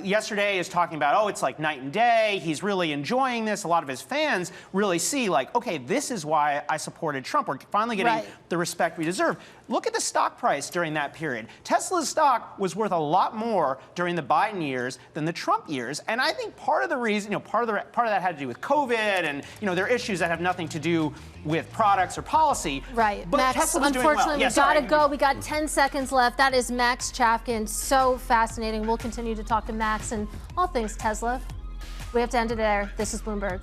yesterday is talking about, oh, it's like night and day. He's really enjoying this. A lot of his fans really see, like, okay, this is why I supported Trump. We're finally getting the respect we deserve. Look at the stock price during that period. Tesla's stock was worth a lot more during the Biden years than the Trump years. And I think part of the reason, you know, part of that had to do with COVID and, you know, there are issues that have nothing to do with products or policy. Right. But Max, Tesla was doing well. unfortunately, Yeah, we got to sorry. go. We got 10 seconds left. That is Max Chafkin. So fascinating. We'll continue to talk to Max and all things Tesla. We have to end it there. This is Bloomberg.